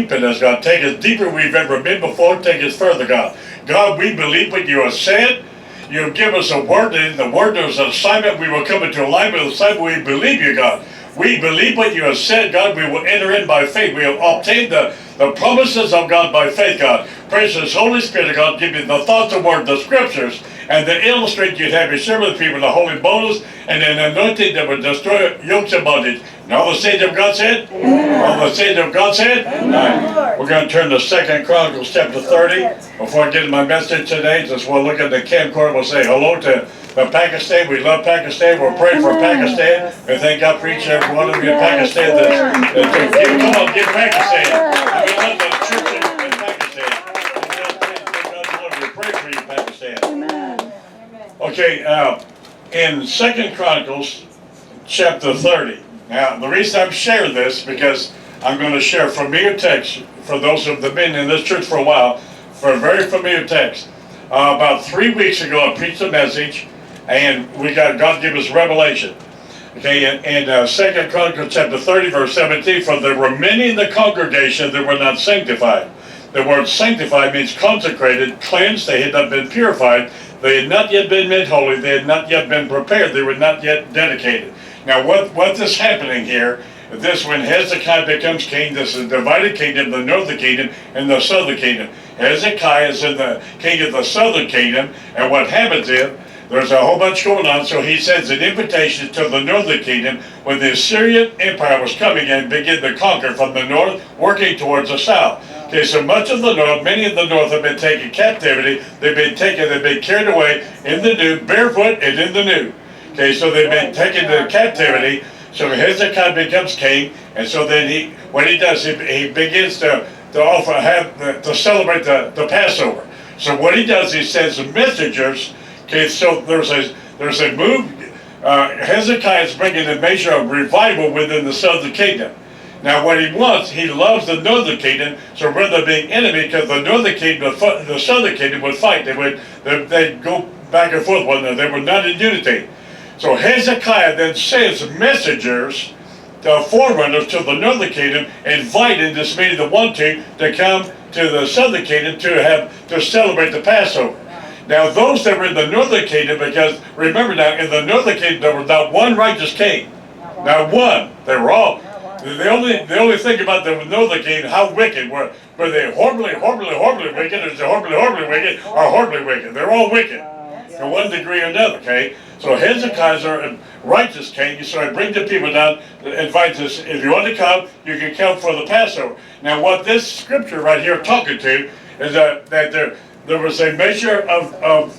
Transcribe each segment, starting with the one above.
deepen us, God. Take us deeper we've ever been before. Take us further, God. God, we believe what you have said. You give us a word, and the word is an assignment. We will come into alignment with the assignment. We believe you, God. We believe what you have said, God. We will enter in by faith. We have obtained the promises of God by faith, God. Precious Holy Spirit of God, give you the thoughts of word, the scriptures, and then illustrate you'd have you share with the people the holy bonus and an anointing that would destroy yokes of bondage. And all the saints of God said? Amen. All the saints of God said? Amen. We're going to turn to 2 Chronicles chapter 30. Before I get to my message today, just we'll look at the camcorder. We'll say hello to Pakistan. We love Pakistan. We're praying for Pakistan. We thank God for each and every one of you in Pakistan. Come on, give Pakistan. We love the church in Pakistan. We pray for you, Pakistan. Amen. Okay, in 2 Chronicles chapter 30. Now, the reason I'm sharing this because I'm going to share a familiar text for those who have been in this church for a while, for a very familiar text. About 3 weeks ago, I preached a message, and God gave us revelation. Okay, in 2 Chronicles chapter 30, verse 17, for there were many in the congregation that were not sanctified. The word sanctified means consecrated, cleansed. They had not been purified. They had not yet been made holy. They had not yet been prepared. They were not yet dedicated. Now, what is happening here? This, when Hezekiah becomes king, this is a divided kingdom, the northern kingdom and the southern kingdom. Hezekiah is in the king of the southern kingdom, and what happens is, there's a whole bunch going on, so he sends an invitation to the northern kingdom when the Assyrian Empire was coming and begin to conquer from the north, working towards the south. Okay, so much of the north, many of the north have been taken captivity. They've been carried away in the new, barefoot and in the new. Okay, so they've been taken to captivity. So Hezekiah becomes king, and so then what he does, he begins to celebrate the Passover. So what he does, he sends messengers. Okay, so there's a move. Hezekiah is bringing a measure of revival within the southern kingdom. Now, what he wants, he loves the northern kingdom. So rather than being enemy, because the northern kingdom, the southern kingdom would fight. They'd go back and forth one another. They were not in unity. So Hezekiah then sends messengers, the forerunners to the northern kingdom, inviting this meeting the one team to come to the southern kingdom to celebrate the Passover. Now, those that were in the northern kingdom, because remember now, in the northern kingdom there was not one righteous king, not one. They were all. The only thing about the northern kingdom, how wicked were they? Horribly, horribly, horribly wicked, or horribly, horribly wicked, or horribly wicked. They're all wicked, to one degree or another. Okay. So Hezekiah's a righteous king, so he brings the people down, invites us, if you want to come, you can come for the Passover. Now what this scripture right here talking to is that there was a measure of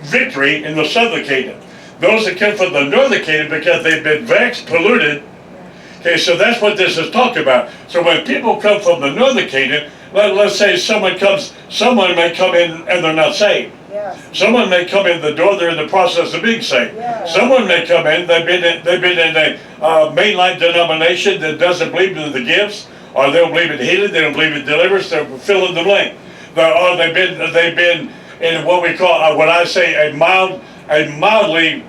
victory in the southern kingdom. Those that come from the northern kingdom, because they've been vexed, polluted. Okay, so that's what this is talking about. So when people come from the northern kingdom, let's say someone may come in and they're not saved. Yes. Someone may come in the door, they're in the process of being saved. Yes. Someone may come in, they've been in a mainline denomination that doesn't believe in the gifts, or they don't believe in healing, they don't believe in deliverance, they're fill in the blank. Or they've been in what we call, what I say, a mildly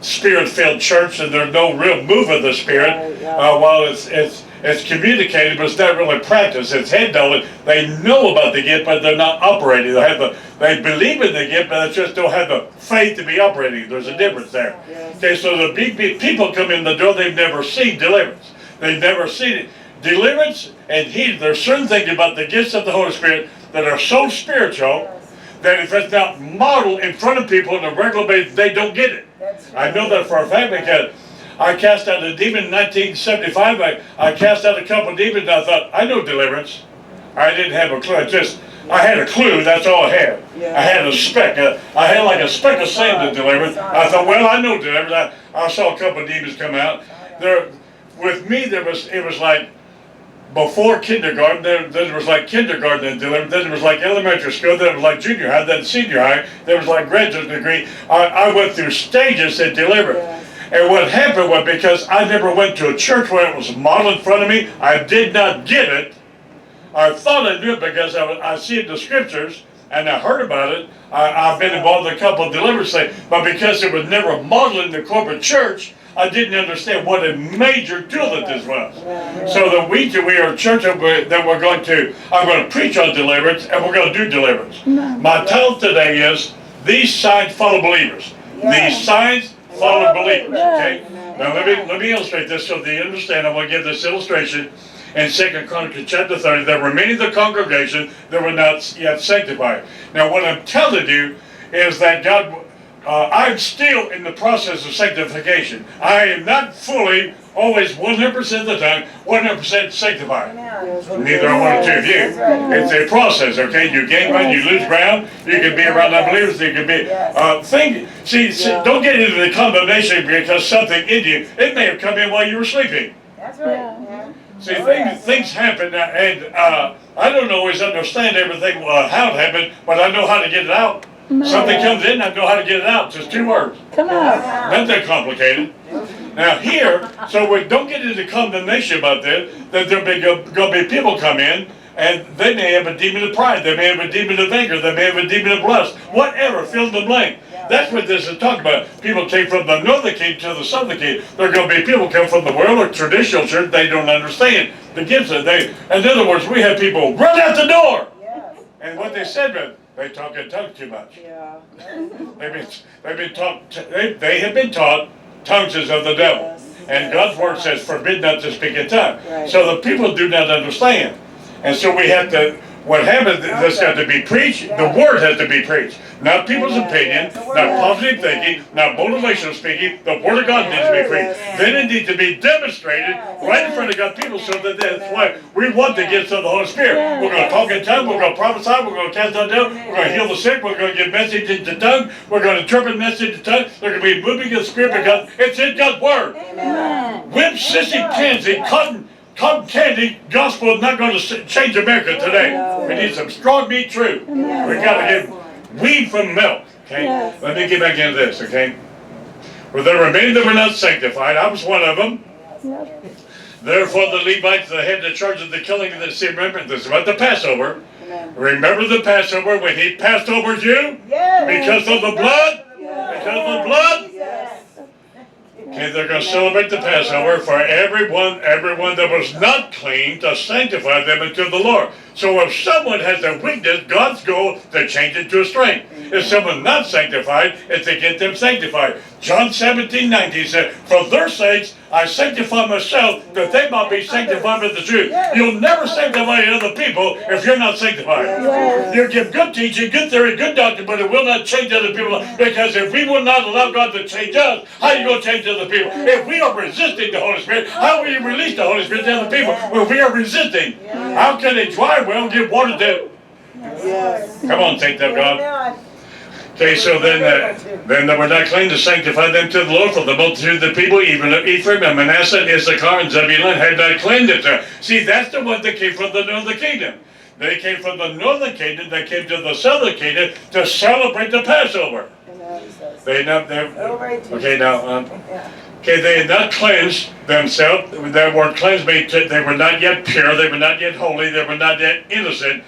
spirit-filled church, and there's no real move of the Spirit. While it's communicated, but it's not really practiced. It's head knowledge. They know about the gift, but they're not operating. They believe in the gift, but they just don't have the faith to be operating. There's a difference there. Okay, so the big people come in the door. They've never seen deliverance. They've never seen it. Deliverance and healing. There's certain things about the gifts of the Holy Spirit that are so spiritual that if it's not modeled in front of people on a regular basis, they don't get it. I know that for a fact because I cast out a demon in 1975. I cast out a couple of demons, and I thought, I know deliverance. I didn't have a clue. I had a clue, that's all I had. I had a speck. I had like a speck of sand in deliverance. I thought, well, I know deliverance. I saw a couple of demons come out. With me, it was like before kindergarten, then it was like kindergarten and deliverance, then it was like elementary school, then it was like junior high, then senior high, then it was like graduate degree. I went through stages in deliverance. And what happened was, because I never went to a church where it was modeled in front of me, I did not get it. I thought I knew it because I see it in the scriptures, and I heard about it. I've been involved in a couple of deliverance things, but because it was never modeled in the corporate church, I didn't understand what a major tool that this was. So the week that we are a church that I'm going to preach on deliverance, and we're going to do deliverance. My title today is, These Signs Follow Believers. These signs follow believers. Okay? Now let me illustrate this so that you understand. I'm going to give this illustration. In 2 Chronicles chapter 30, there were many of the congregation that were not yet sanctified. Now what I'm telling you is that God, I'm still in the process of sanctification. I am not fully, always 100% of the time, 100% sanctified. Neither are one or two of you. It's a process, okay? You gain ground, you lose ground, you can be around unbelievers, you can be, don't get into the condemnation because something in you, it may have come in while you were sleeping. That's right. See, things happen, and I don't always understand everything, how it happened, but I know how to get it out. Something comes in, I know how to get it out. Just 2 words. Come on. Not that complicated. Now here, so we don't get into condemnation about this, that there'll be going to be people come in, and they may have a demon of pride, they may have a demon of anger, they may have a demon of lust, whatever, fill in the blank. That's what this is talking about. People came from the northern kingdom to the southern kingdom. There are going to be people come from the world or traditional church, they don't understand the gifts that in other words, we have people run out the door. And what they said was, they talk in tongues too much. They have been taught tongues is of the devil. And God's word says, forbid not to speak in tongues. So the people do not understand. And so we have to, what happens, this has to be preached, the word has to be preached. Not people's opinion, not positive thinking, not motivational speaking, the word of God needs to be preached. Then it needs to be demonstrated right in front of God's people so that that's why we want the gifts of the Holy Spirit. We're going to talk in tongues, we're going to prophesy, we're going to cast out devils, we're going to heal the sick, we're going to give message into tongues, we're going to interpret message in tongues, there's going to be moving of the Spirit because it's in God's word. Whip, sissy, pansy, cotton candy gospel is not going to change America today. We need some strong meat truth. We got to get weed from milk. Okay? Let me get back into this, okay? For there were many that were not sanctified. I was one of them. Therefore the Levites that had the charge of the killing of the sea, remember this about the Passover. Remember the Passover when he passed over you? Because of the blood? Because of the blood? Okay, they're going to celebrate the Passover for everyone that was not clean to sanctify them unto the Lord. So if someone has a weakness, God's goal to change it to a strength. If someone's not sanctified, it's to get them sanctified. John 17:19 said, for their sakes I sanctify myself, that they might be sanctified with the truth. You'll never sanctify other people if you're not sanctified. You give good teaching, good theory, good doctrine, but it will not change other people. Because if we will not allow God to change us, how are you going to change other people? If we are resisting the Holy Spirit, how will you release the Holy Spirit to other people? When we are resisting, how can a dry well give water to? Come on, saints of God. Okay, so then they were not clean to sanctify them to the Lord, for the multitude of the people, even of Ephraim and Manasseh and Issachar and Zebulun, had not cleansed it. See, that's the one that came from the northern kingdom. They came from the northern kingdom, they came to the southern kingdom to celebrate the Passover. They had not cleansed themselves. They weren't cleansed. They were not yet pure. They were not yet holy. They were not yet innocent.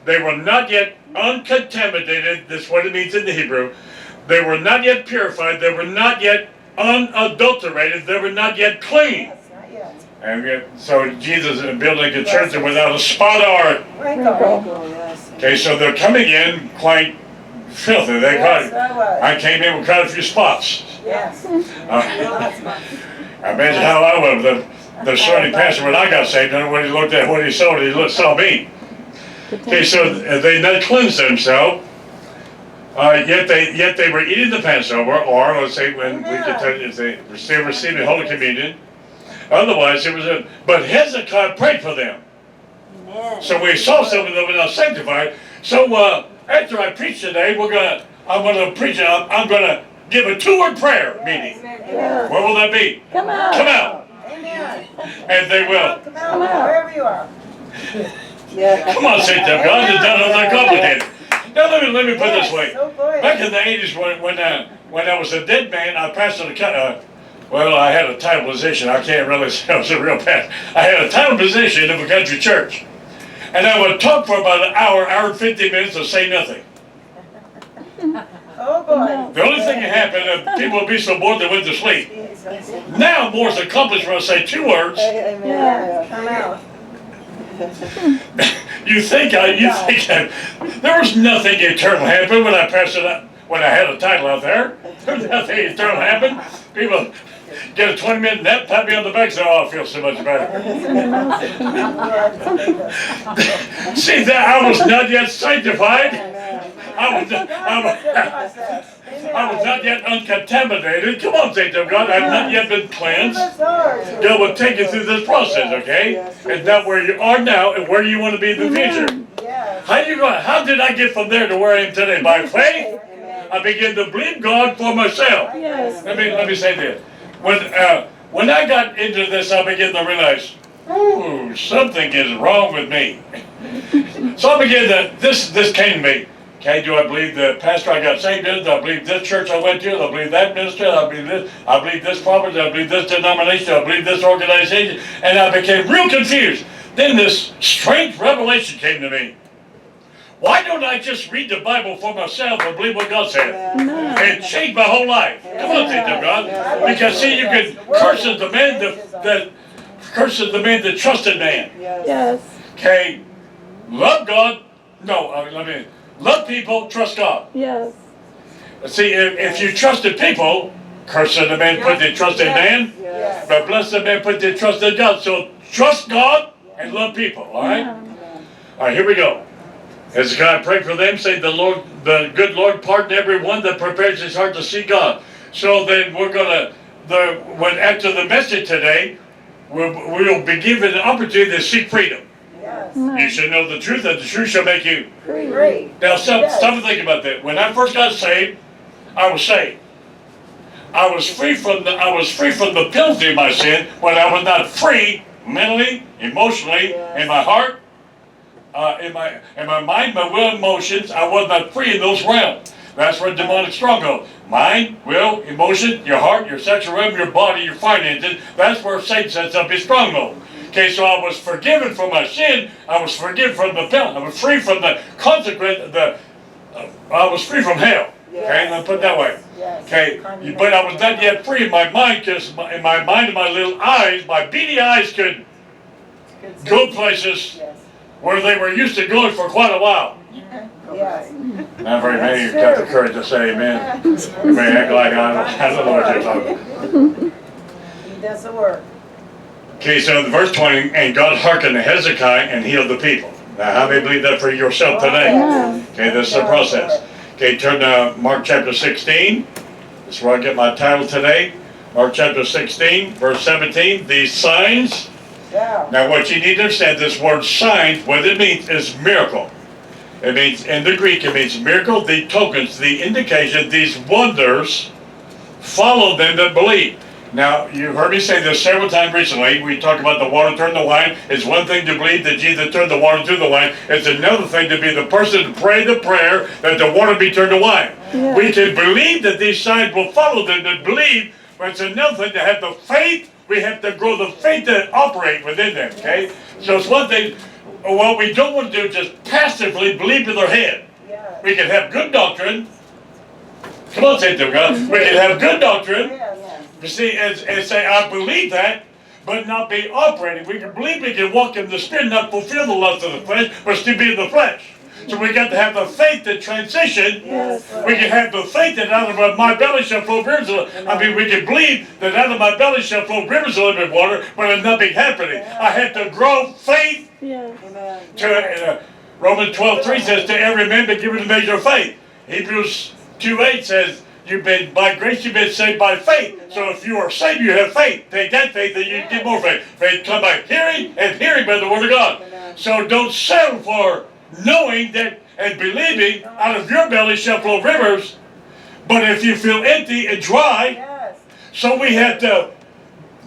They were not yet uncontaminated. That's what it means in the Hebrew. They were not yet purified. They were not yet unadulterated. They were not yet clean. And yet, so Jesus is building a church without a spot or okay, so they're coming in quite filthy. I came in with quite a few spots. Imagine how I was. The Sunday pastor when I got saved, and when he looked at what he saw, saw me. Okay, so they not cleansed themselves. Yet they were eating the Passover, or let's say when we could tell you, if they received the Holy Communion. Otherwise, it was but Hezekiah prayed for them. So we saw some of them were not sanctified. So after I preach today, I'm going to give a 2-word prayer meeting. Where will that be? Come out. Come out. And they will. Come out, wherever you are. Come on, saints of God, it's not that complicated. Now let me put it this way. Back in the 80s when I was a dead man, I pastored I had a title position. I can't really say I was a real pastor. I had a title position of a country church. And I would talk for about an hour and 50 minutes and say nothing. Oh boy. The only thing that happened, people would be so bored they went to sleep. Now more is accomplished when I say 2 words. Yes, come out. You think there was nothing eternal happened when I passed it up, when I had a title out there. There was nothing eternal happened. People get a 20-minute nap, pat me on the back, say, oh, I feel so much better. See that I was not yet sanctified. I was not yet uncontaminated. Come on, saints of God, I've not yet been cleansed. God will take you through this process, okay? And not where you are now and where you want to be in the future. How did I get from there to where I am today? By faith, I began to believe God for myself. Let me say this. When I got into this, I began to realize, ooh, something is wrong with me. So I began to, this came to me. Okay, do I believe the pastor I got saved in? Do I believe this church I went to? Do I believe that minister? I believe this prophet? I believe this denomination? I believe this organization? And I became real confused. Then this strange revelation came to me. Why don't I just read the Bible for myself and believe what God said? It changed my whole life. Come on, saints of God. Because see, you can curse the man that trusted man. Yes. Okay, love God. Love people, trust God. Yes. See, if you trusted people, curse the man put their trust in man, but bless the man put their trust in God. So trust God and love people, all right? All right, here we go. Hezekiah prayed for them, saying, the good Lord pardon everyone that prepares his heart to see God. So then we're going to, after the message today, we'll be given an opportunity to seek freedom. You should know the truth, and the truth shall make you Free. Now, stop and think about that. When I first got saved, I was saved. I was free from the penalty of my sin. When I was not free mentally, emotionally, in my heart, in my mind, my will, emotions, I was not free in those realms. That's where demonic stronghold. Mind, will, emotion, your heart, your sexual realm, your body, your finances. That's where Satan sets up his stronghold. Okay, so I was forgiven from my sin. I was forgiven from the penalty. I was free from the consequence. I was free from hell. Okay, let me put it that way. Okay, but I was not yet free in my mind, because in my mind and my little eyes, my beady eyes could go places where they were used to going for quite a while. Not very many have got the courage to say amen. You may act like I don't know what you're talking about. He does the work. Okay, so in verse 20, and God hearkened to Hezekiah and healed the people. Now, how many believe that for yourself today? Okay, this is the process. Okay, turn to Mark chapter 16. This is where I get my title today. Mark chapter 16, verse 17. These signs. Now, what you need to understand, this word signs, what it means is miracle. It means, in the Greek, it means miracle, the tokens, the indication, these wonders follow them that believe. Now, you've heard me say this several times recently. We talk about the water turn the wine. It's one thing to believe that Jesus turned the water to the wine. It's another thing to be the person to pray the prayer that the water be turned to wine. Yeah. We can believe that these signs will follow them that believe, but it's another thing to have the faith. We have to grow the faith that operate within them, okay? So it's one thing, what we don't want to do is just passively believe in their head. We can have good doctrine. Come on, say it to God. We can have good doctrine. You see, and say, I believe that, but not be operating. We can believe we can walk in the Spirit, not fulfill the lust of the flesh, but still be in the flesh. So we got to have the faith to transition. We can have the faith that out of my belly shall flow rivers of, we can believe that out of my belly shall flow rivers of living water, but there's nothing happening. I have to grow faith. To, Romans 12:3 says, to every man be given a measure of faith. Hebrews 2:8 says, by grace you've been saved by faith. So if you are saved, you have faith. Take that faith and you get more faith. Faith comes by hearing, and hearing by the word of God. So don't settle for knowing that and believing out of your belly shall flow rivers. But if you feel empty and dry, so we have to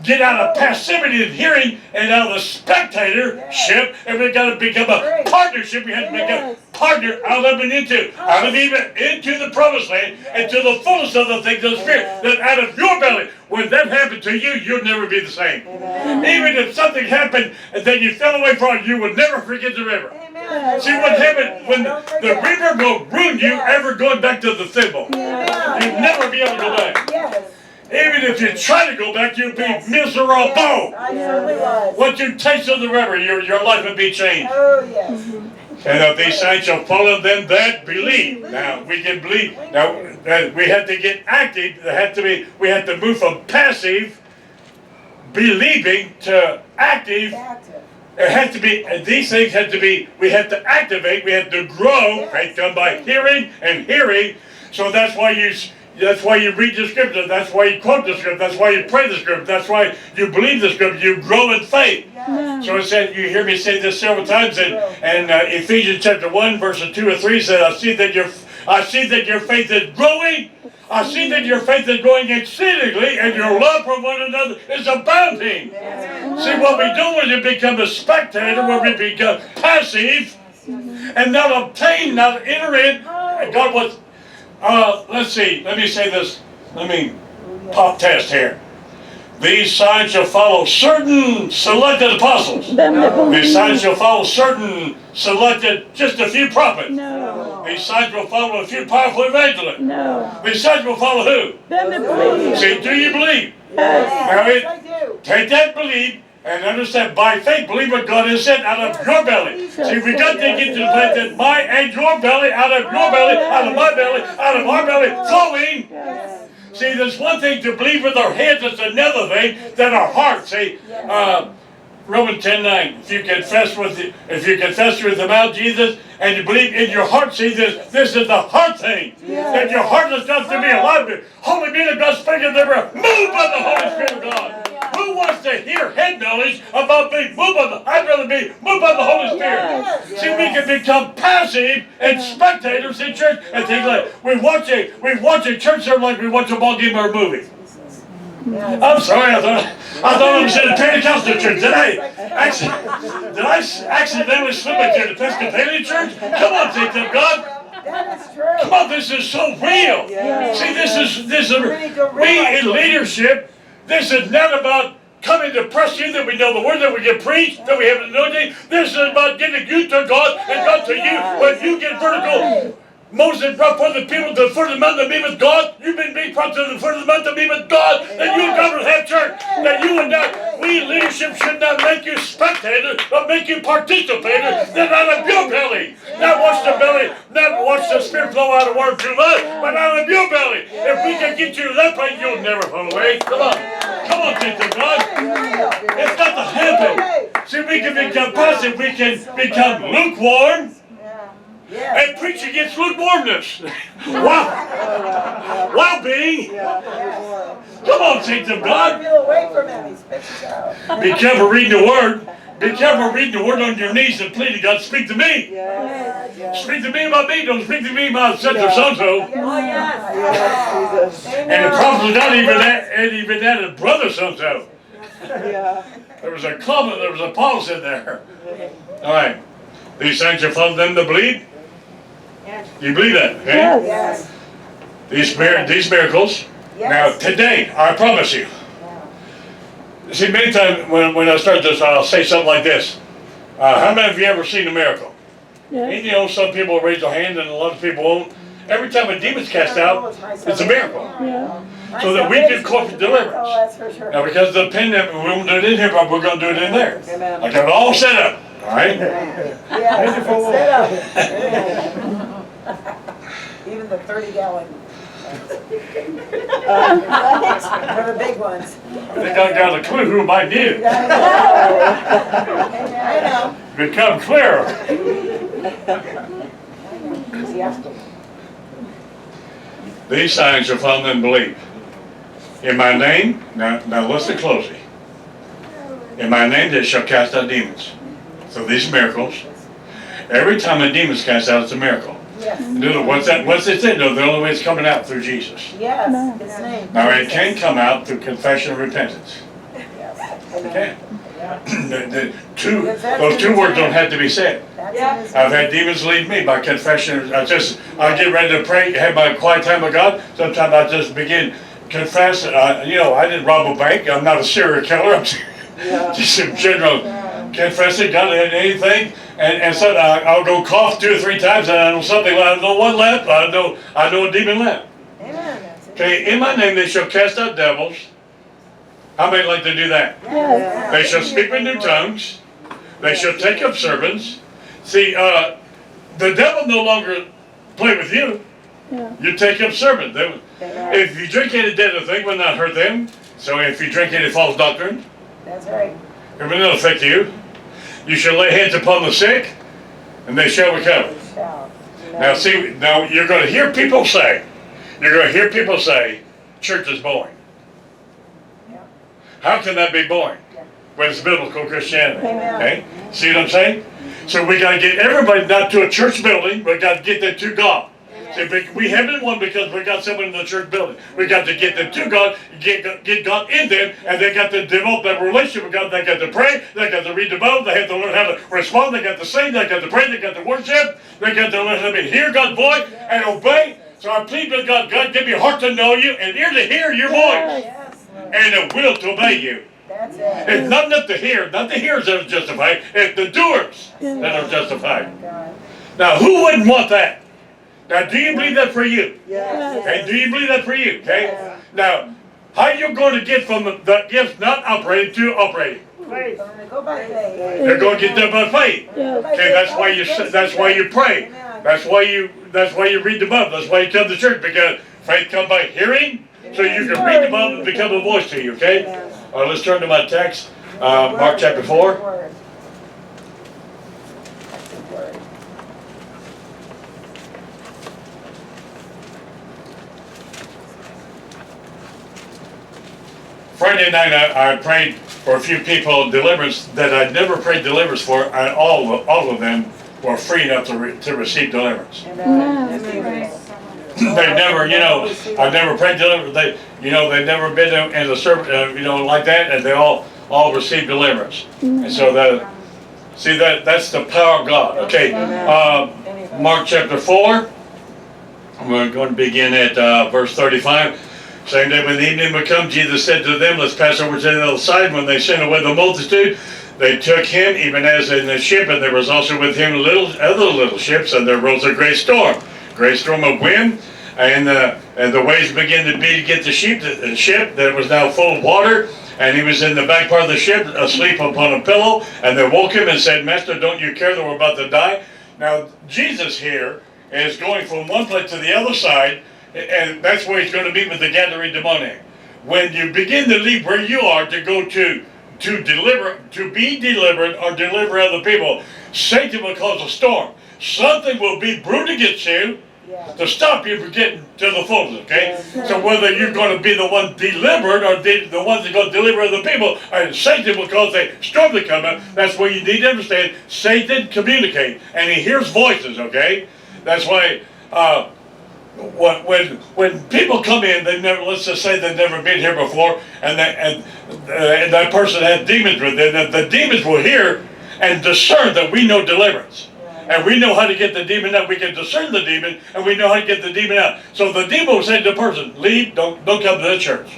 get out of passivity and hearing and out of the spectatorship, and we've got to become a partnership. We have to become a partner out of and into the promised land and to the fullness of the things of the Spirit. That out of your belly, when that happened to you, you'll never be the same. Even if something happened and then you fell away from it, you will never forget the river. See what happened when the river will ruin you ever going back to the thimble. You'll never be able to go back. Even if you try to go back, you'd be Yes. miserable. Yes, I certainly was. Once you taste of the river, your life would be changed. Oh, yes. And of these signs shall follow them that believe. Now we can believe. Now we have to get active. We have to move from passive believing to active. Active. It has to be. These things have to be. We have to activate. We have to grow. Yes. Faith done by hearing and hearing. So that's why you. That's why you read the scripture. That's why you quote the scripture. That's why you pray the scripture. That's why you believe the scripture. You grow in faith. Yes. So it said, you hear me say this several times, and Ephesians chapter 1, verses 2 or 3 said, I see that your faith is growing. I see that your faith is growing exceedingly, and your love for one another is abounding. See, what we do when we become a spectator, when we become passive, and not obtain, not enter in, and God was, let's see, let me say this, let me pop test here. These signs shall follow certain selected apostles. These signs shall follow certain selected, just a few prophets. No. These signs will follow a few powerful evangelists. No. These signs will follow who? Them that believe. See, do you believe? Yes, I do. Take that belief and understand by faith, believe what God has said out of your belly. See, we got to get to the place that my and your belly, out of your belly, out of my belly, out of our belly, flowing. Yes. See, there's one thing to believe with our heads, it's another thing that our hearts. See, Romans 10:9. If you confess with the mouth Jesus and you believe in your heart, see this is the heart thing. That your heart is not to be alive. Holy be the God speaking there, moved by the Holy Spirit of God. Who wants to hear head knowledge about being moved by the? I'd rather be moved by the Holy Spirit. Yes. See, we can become passive and spectators in church and things like we watch a church service like we watch a ball game or a movie. I'm sorry, I thought I was in a Pentecostal church. Did I accidentally slip into the Episcopalian church? Come on, thank you, God. That is true. Come on, this is so real. See, this is me in leadership. This is not about coming to press you that we know the word, that we can preach, that we have an anointing. This is about getting you to God and God to you. When you get vertical, Moses brought forth the people to the foot of the mountain to be with God. You've been brought to the foot of the mountain to be with God. That you and God will have church. That you and not, we leadership should not make you spectators, but make you participators. That out of your belly. Not watch the Spirit flow out of water through life, but out of your belly. If we can get you to that place, you'll never fall away. Come on. Come on, things of God. It's got to happen. See, we can become passive. We can become lukewarm. Yes. And preach against lukewarmness. While being, come on, saints of God. Feel away from him. He spits it out. Be careful reading the word. Be careful reading the word on your knees and pleading, God, speak to me. Speak to me about me. Don't speak to me about such or so-and-so. Oh, yes. And the problem is not even that, a brother so-and-so. There was a comma, there was a pause in there. All right. These signs shall follow them that believe. Do you believe that? Okay? Yes. These miracles. Now, today, I promise you. See, many times when I start this, I'll say something like this. How many of you ever seen a miracle? And you know, some people raise their hand and a lot of people won't. Every time a demon's cast out, it's a miracle. So that we do corporate deliverance. Oh, that's for sure. Now, because of the pandemic, we won't do it in here, but we're going to do it in there. I got it all set up. All right? Yes, set up. Even the 30-gallon. They're the big ones. I think I got a clue who might need it. I know. Become clearer. These signs shall follow them that believe. In my name, now listen closely. In my name they shall cast out demons. So these miracles, every time a demon's cast out, it's a miracle. Yes. What's it say? No, the only way it's coming out through Jesus. Yes. His name. Now it can come out through confession and repentance. Yes. It can. Those two words don't have to be said. That's I've had demons lead me by confession. I get ready to pray, have my quiet time with God. Sometimes I just begin confess. I didn't rob a bank. I'm not a serial killer. I'm just in general confessing. God didn't anything, and so I'll go cough 2 or 3 times, and I know something. I know one left. I know a demon left. Amen. Okay, in my name they shall cast out devils. How many like to do that? Yes. They shall speak with new tongues. They shall take up serpents. See, the devil no longer play with you. Yeah. You take up serpents. If you drink any deadly thing, will not hurt them. So if you drink any false doctrine, That's right. it will not affect you. You shall lay hands upon the sick, and they shall recover. We shall. Now see, now you're going to hear people say, church is boring. Yeah. How can that be boring? Yeah. When it's biblical Christianity. Amen. Okay? See what I'm saying? So we got to get everybody not to a church building, we got to get them to God. See, we haven't won because we got someone in the church building. We got to get them to God, get God in them, and they got to develop that relationship with God. They got to pray, they got to read the Bible, they have to learn how to respond, they got to sing, they got to pray, they got to worship, they got to learn how to hear God's voice and obey. So I plead with God, God, give me a heart to know you and ear to hear your voice Yes, Lord. and a will to obey you. That's it. It's not enough to hear, not the hearers that are justified, it's the doers that are justified. God. Now, who wouldn't want that? Now, do you believe that for you? Yes. Okay, do you believe that for you? Okay? Yeah. Now, how are you going to get from the gifts not operating to operating? Faith. Go by faith. You're going to get there by faith. Yes. Okay, that's why you pray. Amen. That's why you read the Bible. That's why you come to church, because faith comes by hearing. So you can read the Bible and become a voice to you. Okay? Yes. All right, let's turn to my text, Mark chapter 4. Word. That's the word. Friday night, I prayed for a few people deliverance that I'd never prayed deliverance for, and all of them were free enough to receive deliverance. Amen. They've never, I've never prayed deliverance. They've never been in a service, like that, and they all received deliverance. And so that's the power of God. Okay, Mark chapter 4. We're going to begin at verse 35. Same day when the evening would come, Jesus said to them, let's pass over to the other side. When they sent away the multitude, they took him, even as in the ship, and there was also with him other little ships, and there rose a great storm of wind, and the waves began to beat against the ship that was now full of water, and he was in the back part of the ship, asleep upon a pillow, and they woke him and said, Master, don't you care that we're about to die? Now, Jesus here is going from one place to the other side, and that's where he's going to meet with the gathering demoniac. When you begin to leave where you are to go to be delivered or deliver other people, Satan will cause a storm. Something will be brewed against you to stop you from getting to the fullness, okay? So whether you're going to be the one delivered or the ones that go deliver other people, and Satan will cause a storm to come up, that's where you need to understand Satan communicates, and he hears voices, okay? That's why when people come in, let's just say they've never been here before, and that person had demons with them, the demons will hear and discern that we know deliverance. And we know how to get the demon out. We can discern the demon, and we know how to get the demon out. So the demon will say to the person, leave, don't come to the church.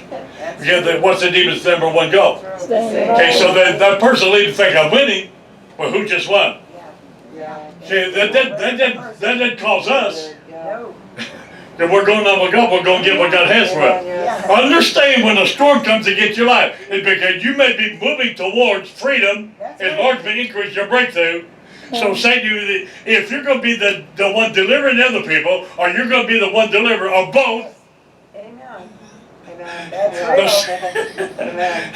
Because what's the demon's number one goal? Okay, so that person leaves and think, I'm winning. Well, who just won? See, that didn't cause us. No. If we're going on with God, we're going to get what God has for us. Understand when a storm comes against your life, it's because you may be moving towards freedom, enlargement, increase your breakthrough. So say to you, if you're going to be the one delivering other people, or you're going to be the one delivering, or both, Amen. That's real. Amen.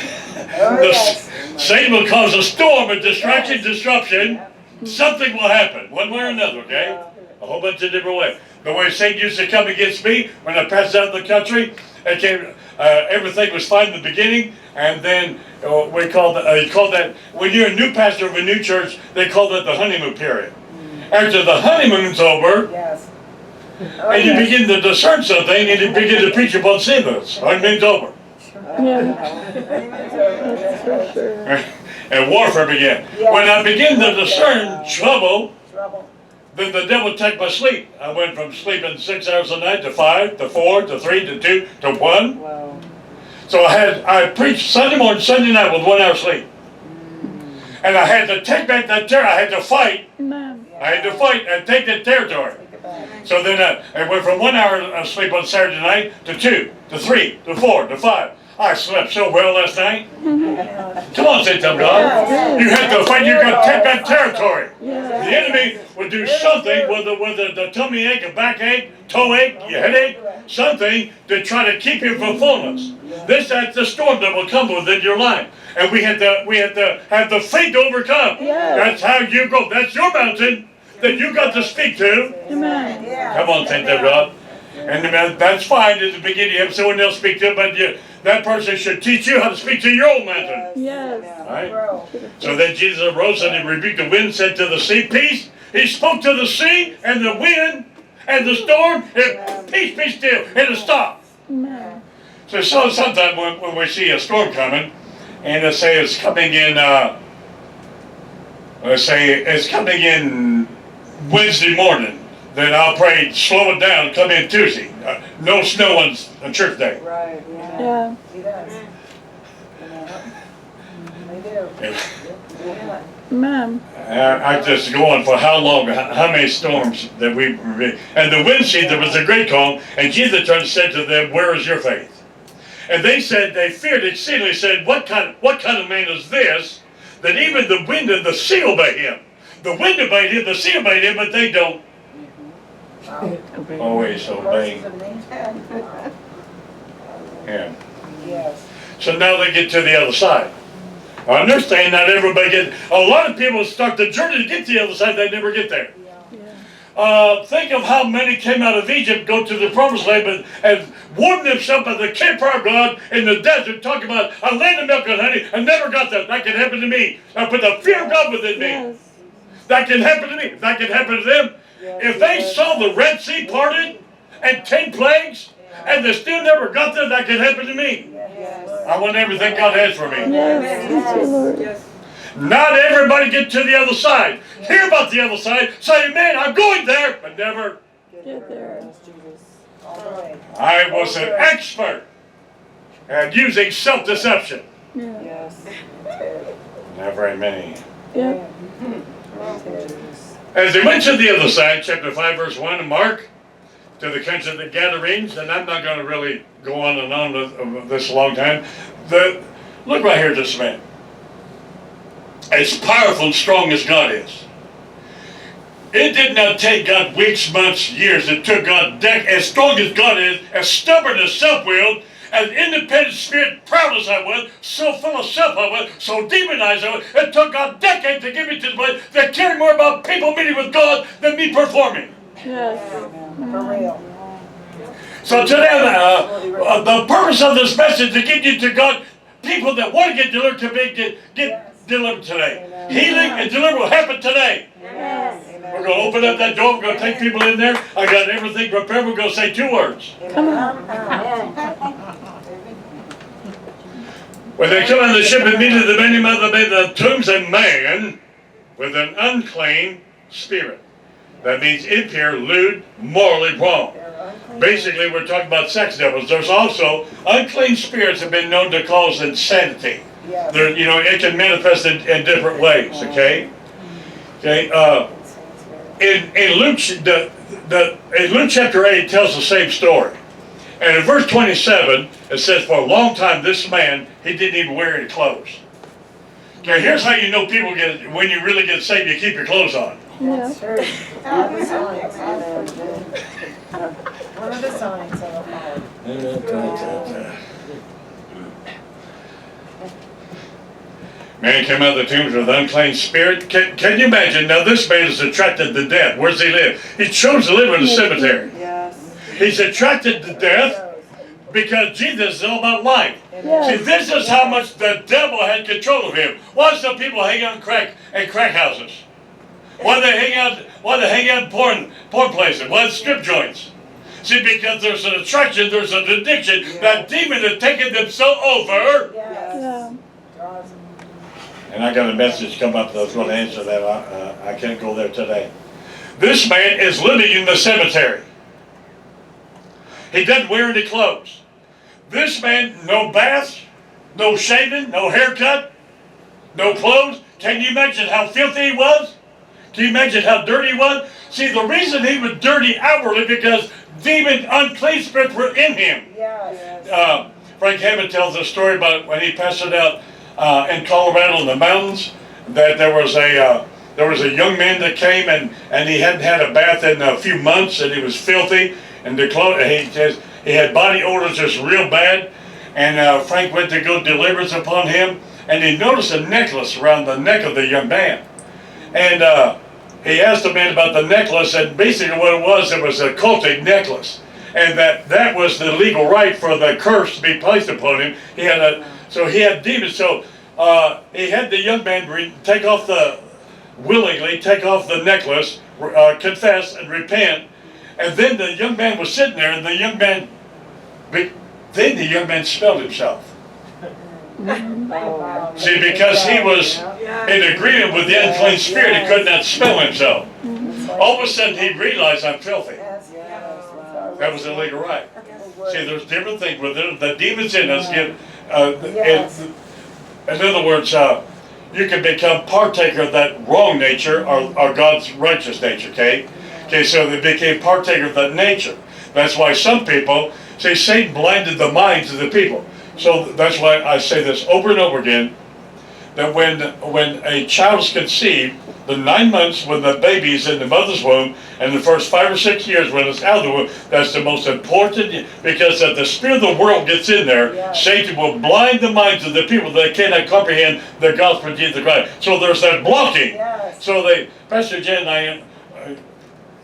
Oh, yes. Satan will cause a storm, a distraction, disruption. Something will happen, one way or another, okay? A whole bunch of different ways. The way Satan used to come against me when I passed out in the country, everything was fine in the beginning, and then he called that, when you're a new pastor of a new church, they call that the honeymoon period. After the honeymoon's over, Yes. and you begin to discern something, and you begin to preach about sinners. Honeymoon's over. That's for sure. And warfare began. When I begin to discern trouble, then the devil took my sleep. I went from sleeping 6 hours a night to 5, to 4, to 3, to 2, to 1. Wow. So I preached Sunday morning, Sunday night with 1 hour sleep. And I had to take back that territory. I had to fight. Amen. I had to fight and take that territory. So then I went from 1 hour of sleep on Saturday night to 2, to 3, to 4, to 5. I slept so well last night. Come on, say something, God. You had to fight. You got to take that territory. The enemy would do something with the tummy ache, a backache, toe ache, your headache, something to try to keep you from fullness. That's the storm that will come within your life, and we had to have the faith to overcome. That's how you go. That's your mountain that you got to speak to. Amen. Come on, thank God. And that's fine at the beginning. You have someone else speak to, but that person should teach you how to speak to your own mountain. Yes. Right? So then Jesus arose and he rebuked the wind, said to the sea, peace. He spoke to the sea and the wind and the storm, and peace, be still, and it stopped. Amen. So sometimes when we see a storm coming, and let's say it's coming in, it's coming in Wednesday morning, then I'll pray, slow it down, come in Tuesday. No snow on church day. Right, Yeah. He does. They do. Yeah. Amen. I just go on for how long, how many storms that we, and the wind seed, there was a great calm, and Jesus turned and said to them, where is your faith? And they said, they feared exceedingly, said, what kind of man is this, that even the wind and the sea obey him? The wind obeyed him, the sea obeyed him, but they don't always obey him. Yes. So now they get to the other side. I understand not everybody a lot of people start the journey to get to the other side, they never get there. Think of how many came out of Egypt, go to the promised land, and warmed themselves by the campfire of God in the desert, talking about a land of milk and honey, and never got that. That can happen to me. I put the fear of God within me. Yes. That can happen to me. That can happen to them. If they saw the Red Sea parted and 10 plagues, and they still never got there, that can happen to me. I want everything God has for me. Yes. Thank you, Lord. Not everybody get to the other side. Hear about the other side. Say, man, I'm going there, but never. Get there. I was an expert at using self-deception. Yeah. Yes. Not very many. Yeah. As they went to the other side, chapter 5, verse 1 of Mark, to the country of the Gadarenes, and I'm not going to really go on and on with this a long time. Look right here, this man. As powerful and strong as God is. It did not take God weeks, months, years. It took God as strong as God is, as stubborn as self-willed, as independent spirit, proud as I was, so full of self I was, so demonized I was. It took God decades to get me to the place that cared more about people meeting with God than me performing. Yes. For real. So today, the purpose of this message is to get you to God, people that want to get delivered to get delivered today. Amen. Healing and deliverance will happen today. Yes. We're going to open up that door. We're going to take people in there. I got everything prepared. We're going to say 2 words. Come on. When they come on the ship, immediately the many mother made the tombs a man with an unclean spirit. That means impure, lewd, morally wrong. Basically, we're talking about sex devils. There's also unclean spirits have been known to cause insanity. Yes. It can manifest in different ways. Okay. In Luke, in Luke chapter 8 tells the same story, and in verse 27 it says, "For a long time this man, he didn't even wear any clothes." Okay, here's how you know people when you really get saved. You keep your clothes on. Yeah. That's true. One of the signs of a heart. Man came out of the tombs with an unclean spirit. Can you imagine? Now this man is attracted to death. Where does he live? He chose to live in a cemetery. Yes. He's attracted to death because Jesus is all about life. Yes. See, this is how much the devil had control of him. Why do some people hang out in crack houses? Why do they hang out in porn places? Why strip joints? See, because there's an attraction, there's an addiction. That demon has taken them so over. Yeah. And I got a message come up that I was going to answer that. I can't go there today. This man is living in the cemetery. He doesn't wear any clothes. This man, no bath, no shaving, no haircut, no clothes. Can you imagine how filthy he was? Can you imagine how dirty he was? See, the reason he was dirty outwardly because demon, unclean spirits were in him. Yes. Frank Hammond tells a story about when he pastored out in Colorado in the mountains, that there was a young man that came and he hadn't had a bath in a few months and he was filthy and he had body odors just real bad, and Frank went to go deliverance upon him, and he noticed a necklace around the neck of the young man, and he asked the man about the necklace, and basically what it was a cultic necklace. And that was the legal right for the curse to be placed upon him. He had demons. So he had the young man willingly take off the necklace, confess and repent. And then the young man was sitting there, and the young man smelled himself. See, because he was in agreement with the unclean spirit, he could not smell himself. All of a sudden he realized, I'm filthy. That was a legal right. See, there's different things with it. The demons in us give, in other words, you can become partaker of that wrong nature or God's righteous nature, okay? Okay, so they became partaker of that nature. That's why some people, say Satan blinded the minds of the people. So that's why I say this over and over again, that when a child is conceived, the 9 months when the baby is in the mother's womb, and the first 5 or 6 years when it's out of the womb, that's the most important, because if the spirit of the world gets in there, Satan will blind the minds of the people that cannot comprehend the gospel of Jesus Christ. So there's that blocking. So Pastor Jen and I,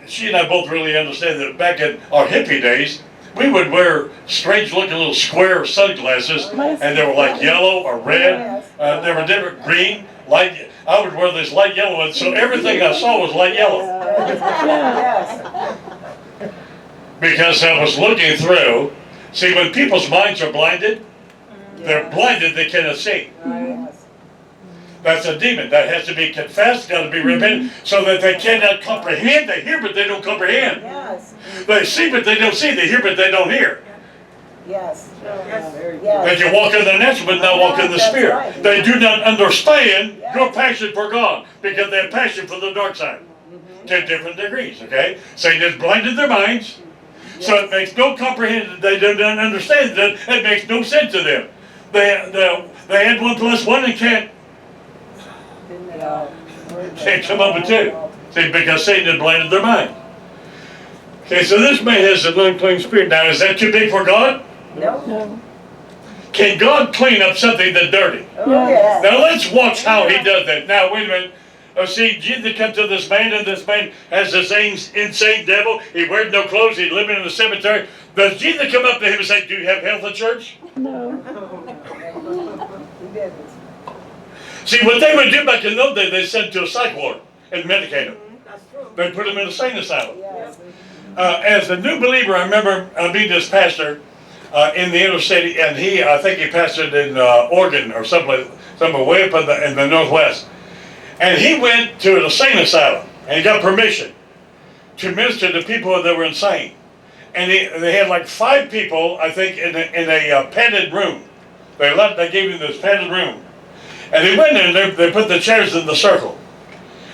she and I both really understand that back in our hippie days, we would wear strange looking little square sunglasses, and they were like yellow or red, they were different, green, light. I would wear this light yellow one, so everything I saw was light yellow. Because I was looking through. See, when people's minds are blinded, they're blinded, they cannot see. That's a demon. That has to be confessed, got to be repented, so that they cannot comprehend. They hear, but they don't comprehend. They see, but they don't see. They hear, but they don't hear. They can walk in the natural, but not walk in the spirit. Right. They do not understand your passion for God, because they have passion for the dark side. To different degrees, okay? Satan has blinded their minds, so it makes no comprehension. They don't understand that. It makes no sense to them. They add 1 plus 1 and can't come up with 2. See, because Satan has blinded their mind. Okay, so this man has an unclean spirit. Now, is that too big for God? No. Can God clean up something that's dirty? Yes. Now let's watch how he does that. Now, wait a minute. See, Jesus comes to this man, and this man has this insane devil. He wears no clothes. He's living in the cemetery. Does Jesus come up to him and say, do you have health at church? No. See, what they would do back in those days, they sent him to a psych ward and medicate him. They put him in a sane asylum. As a new believer, I remember being this pastor in the inner city, and I think he pastored in Oregon or somewhere way up in the Northwest. And he went to an insane asylum, and he got permission to minister to people that were insane. And they had like 5 people, I think, in a padded room. They gave him this padded room. And he went in there, they put the chairs in the circle.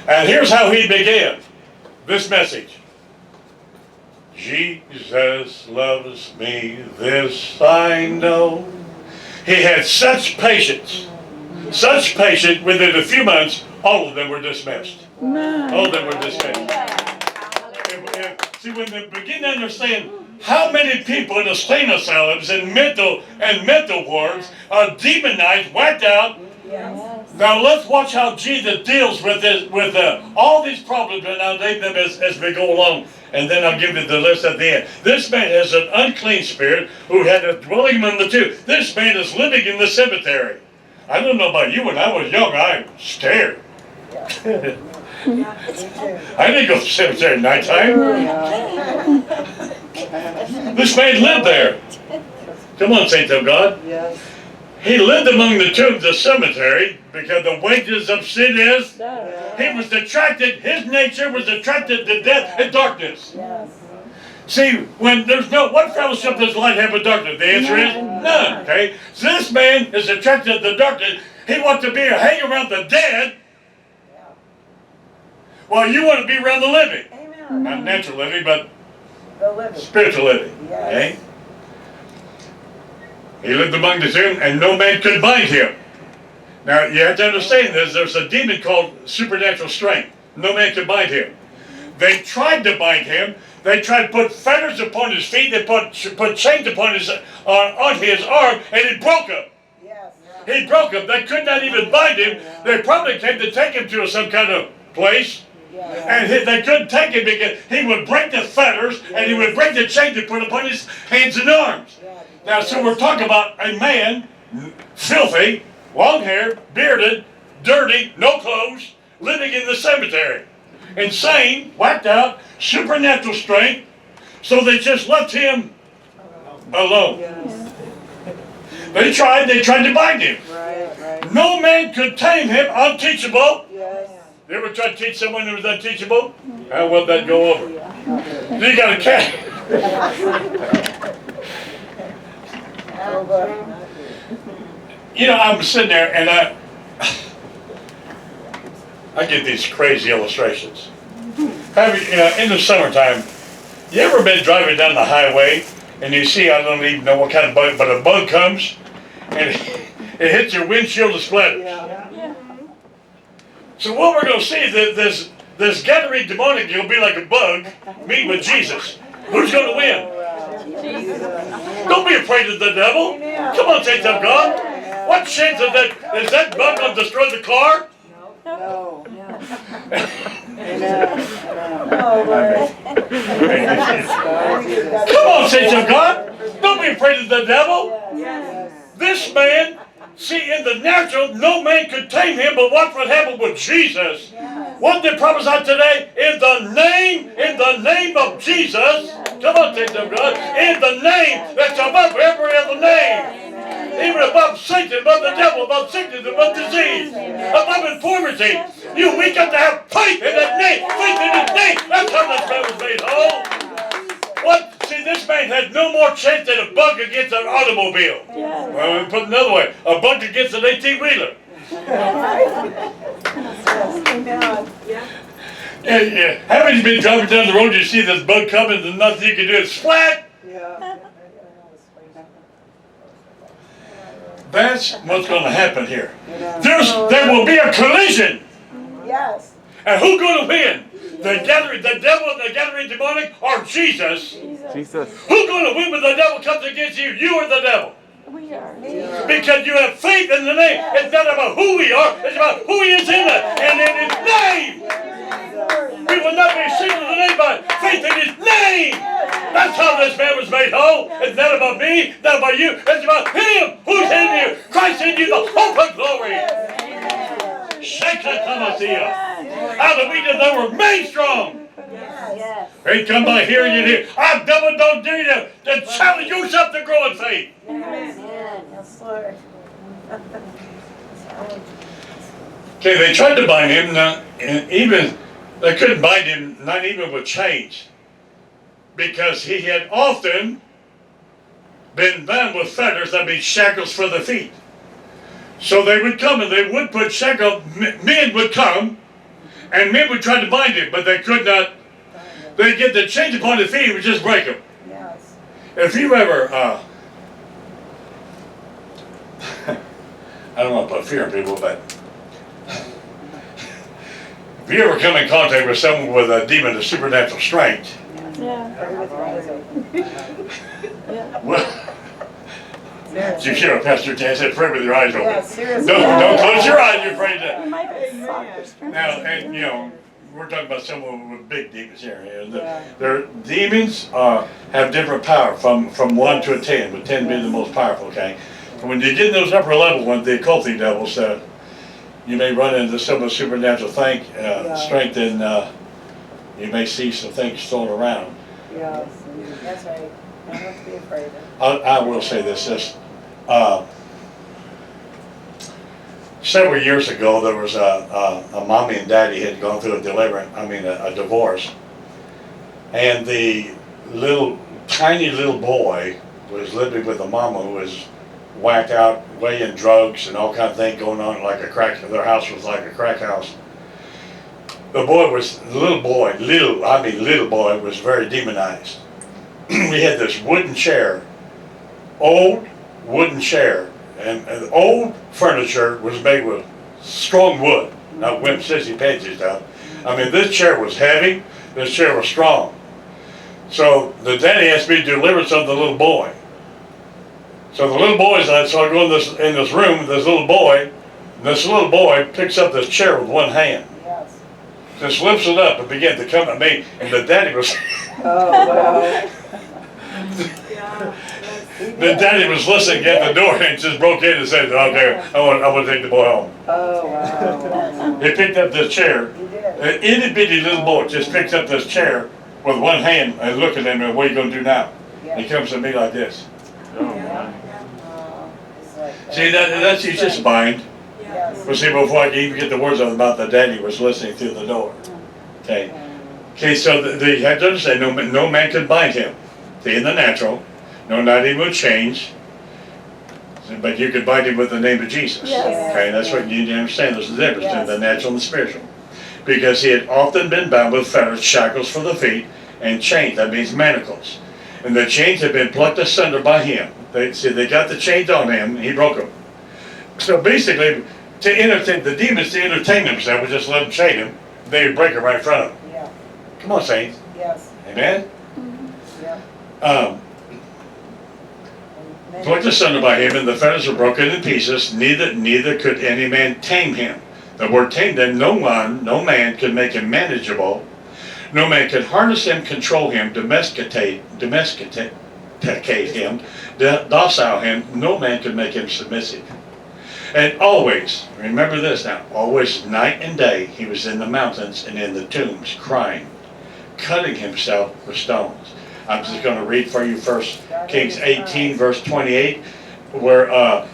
And here's how he began this message. Jesus loves me, this I know. He had such patience, within a few months, all of them were dismissed. No. All of them were dismissed. See, when they begin to understand how many people in insane asylums and mental wards are demonized, wiped out. Now let's watch how Jesus deals with this, with all these problems, and I'll name them as we go along, and then I'll give you the list at the end. This man has an unclean spirit who had a dwelling among the two. This man is living in the cemetery. I don't know about you, when I was young, I was scared. I didn't go to the cemetery at nighttime. This man lived there. Come on, saints of God. He lived among the tombs of the cemetery because the wages of sin is. He was attracted, his nature was attracted to death and darkness. See, when there's what fellowship does light have with darkness? The answer is none, okay? So this man is attracted to the darkness. He wants to hang around the dead. Well, you want to be around the living. Amen. Not natural living, but The living. spiritual living. Yes. Okay? He lived among the tomb, and no man could bind him. Now, you have to understand this. There's a demon called supernatural strength. No man could bind him. They tried to bind him. They tried to put fetters upon his feet. They put chains upon his arm, and he broke them. Yes. He broke them. They could not even bind him. They probably came to take him to some kind of place. Yes. And they couldn't take him because he would break the fetters and he would break the chains they put upon his hands and arms. Now, so we're talking about a man, filthy, long hair, bearded, dirty, no clothes, living in the cemetery. Insane, whacked out, supernatural strength. So they just left him alone. They tried to bind him. Right. No man could tame him, unteachable. Yes. You ever try to teach someone who was unteachable? How would that go over? You got a cat. You know, I'm sitting there and I get these crazy illustrations. Have you know, in the summertime, you ever been driving down the highway and you see, I don't even know what kind of bug, but a bug comes and it hits your windshield and splatters. So what we're going to see is that this Gadarene demonic will be like a bug meet with Jesus. Who's going to win? Don't be afraid of the devil. Come on, saints of God. What chance is that bug going to destroy the car? No. Come on, saints of God. Don't be afraid of the devil. Yes. This man, see, in the natural, no man could tame him, but watch what happened with Jesus. What they prophesy today, in the name of Jesus, come on, saints of God, in the name that's above every other name. Even above Satan, above the devil, above sickness, above disease, above infirmity. We got to have faith in that name, faith in his name. That's how this man was made whole. What? See, this man had no more chance than a bug against an automobile. Yes. Well, we put it another way, a bug against an 18-wheeler. Yeah. Haven't you been driving down the road, you see this bug coming, and nothing you can do is splat? That's what's going to happen here. There will be a collision. Yes. And who's going to win? The devil and the Gadarene demonic, or Jesus? Jesus. Who's going to win when the devil comes against you? You or the devil? We are. Because you have faith in the name. It's not about who we are, it's about who he is in us and in his name. We will not be ashamed of the name, but faith in his name. That's how this man was made whole. It's not about me, not about you. It's about him who's in you. Christ in you, the hope of glory. Shekatamasia. Out of weakness they were made strong. Yes. Faith come by hearing and hear. I devil don't dare you to challenge yourself to grow in faith. Yes, Lord. Okay, they tried to bind him, and even they couldn't bind him, not even with chains, because he had often been bound with fetters, that means shackles for the feet. So they would come and they would put shackles. Men would come, and men would try to bind him, but they could not. They'd get the chains upon the feet, it would just break them. Yes. If you ever, I don't want to put fear in people, but if you ever come in contact with someone with a demon of supernatural strength, Yeah. well, you hear a pastor said, pray with your eyes open. Yes, seriously. Don't close your eyes, you're afraid to. We might be soccer strength. Now, and we're talking about someone with big demons here. Their demons have different power from 1 to 10, with 10 being the most powerful, okay? And when you get in those upper level ones, the occulting devils, you may run into some of the supernatural strength, and you may see some things thrown around. Yes. That's right. I don't have to be afraid of. I will say this. Several years ago, there was a mommy and daddy had gone through a divorce, and the tiny little boy was living with a mama who was whacked out, weighing drugs and all kind of things going on, like a crack. Their house was like a crack house. The boy was, the little boy, little boy was very demonized. We had this wooden chair, old wooden chair, and old furniture was made with strong wood, not wimp sissy pansy stuff. I mean, this chair was heavy, this chair was strong. So the daddy asked me to deliver some to the little boy. So the little boy's like, so I go in this room with this little boy, and this little boy picks up this chair with one hand. Yes. Just lifts it up and began to come at me, and the daddy was, Oh, wow. the daddy was listening at the door and just broke in and said, okay, I want to take the boy home. Oh, wow. He picked up this chair, You did. an itty bitty little boy just picks up this chair with one hand and look at him and what are you gonna do now? Yeah. He comes to me like this. It's like See, that's he's just mind. Yes. But see, before I could even get the words out of the mouth, the daddy was listening through the door. Okay. Okay, so you have to understand, no man could bind him. See, in the natural, no, not even with chains, but you could bind him with the name of Jesus. Yes. Okay, that's what you need to understand. There's a difference between the Yes. natural and the spiritual. Because he had often been bound with fetters, shackles for the feet, and chains, that means manacles. And the chains had been plucked asunder by him. They got the chains on him, and he broke them. So basically, to entertain the demons, to entertain themselves, would just let them chain him, they would break it right in front of him. Yeah, Come on, saints. yes, Amen? yeah. Plucked asunder by him, and the fetters were broken in pieces, neither could any man tame him. The word tame then, no man could make him manageable. No man could harness him, control him, domesticate him, docile him. No man could make him submissive. And always, remember this now, always night and day he was in the mountains and in the tombs crying, cutting himself with stones. I'm just going to read for you 1 Kings 18 verse 28 where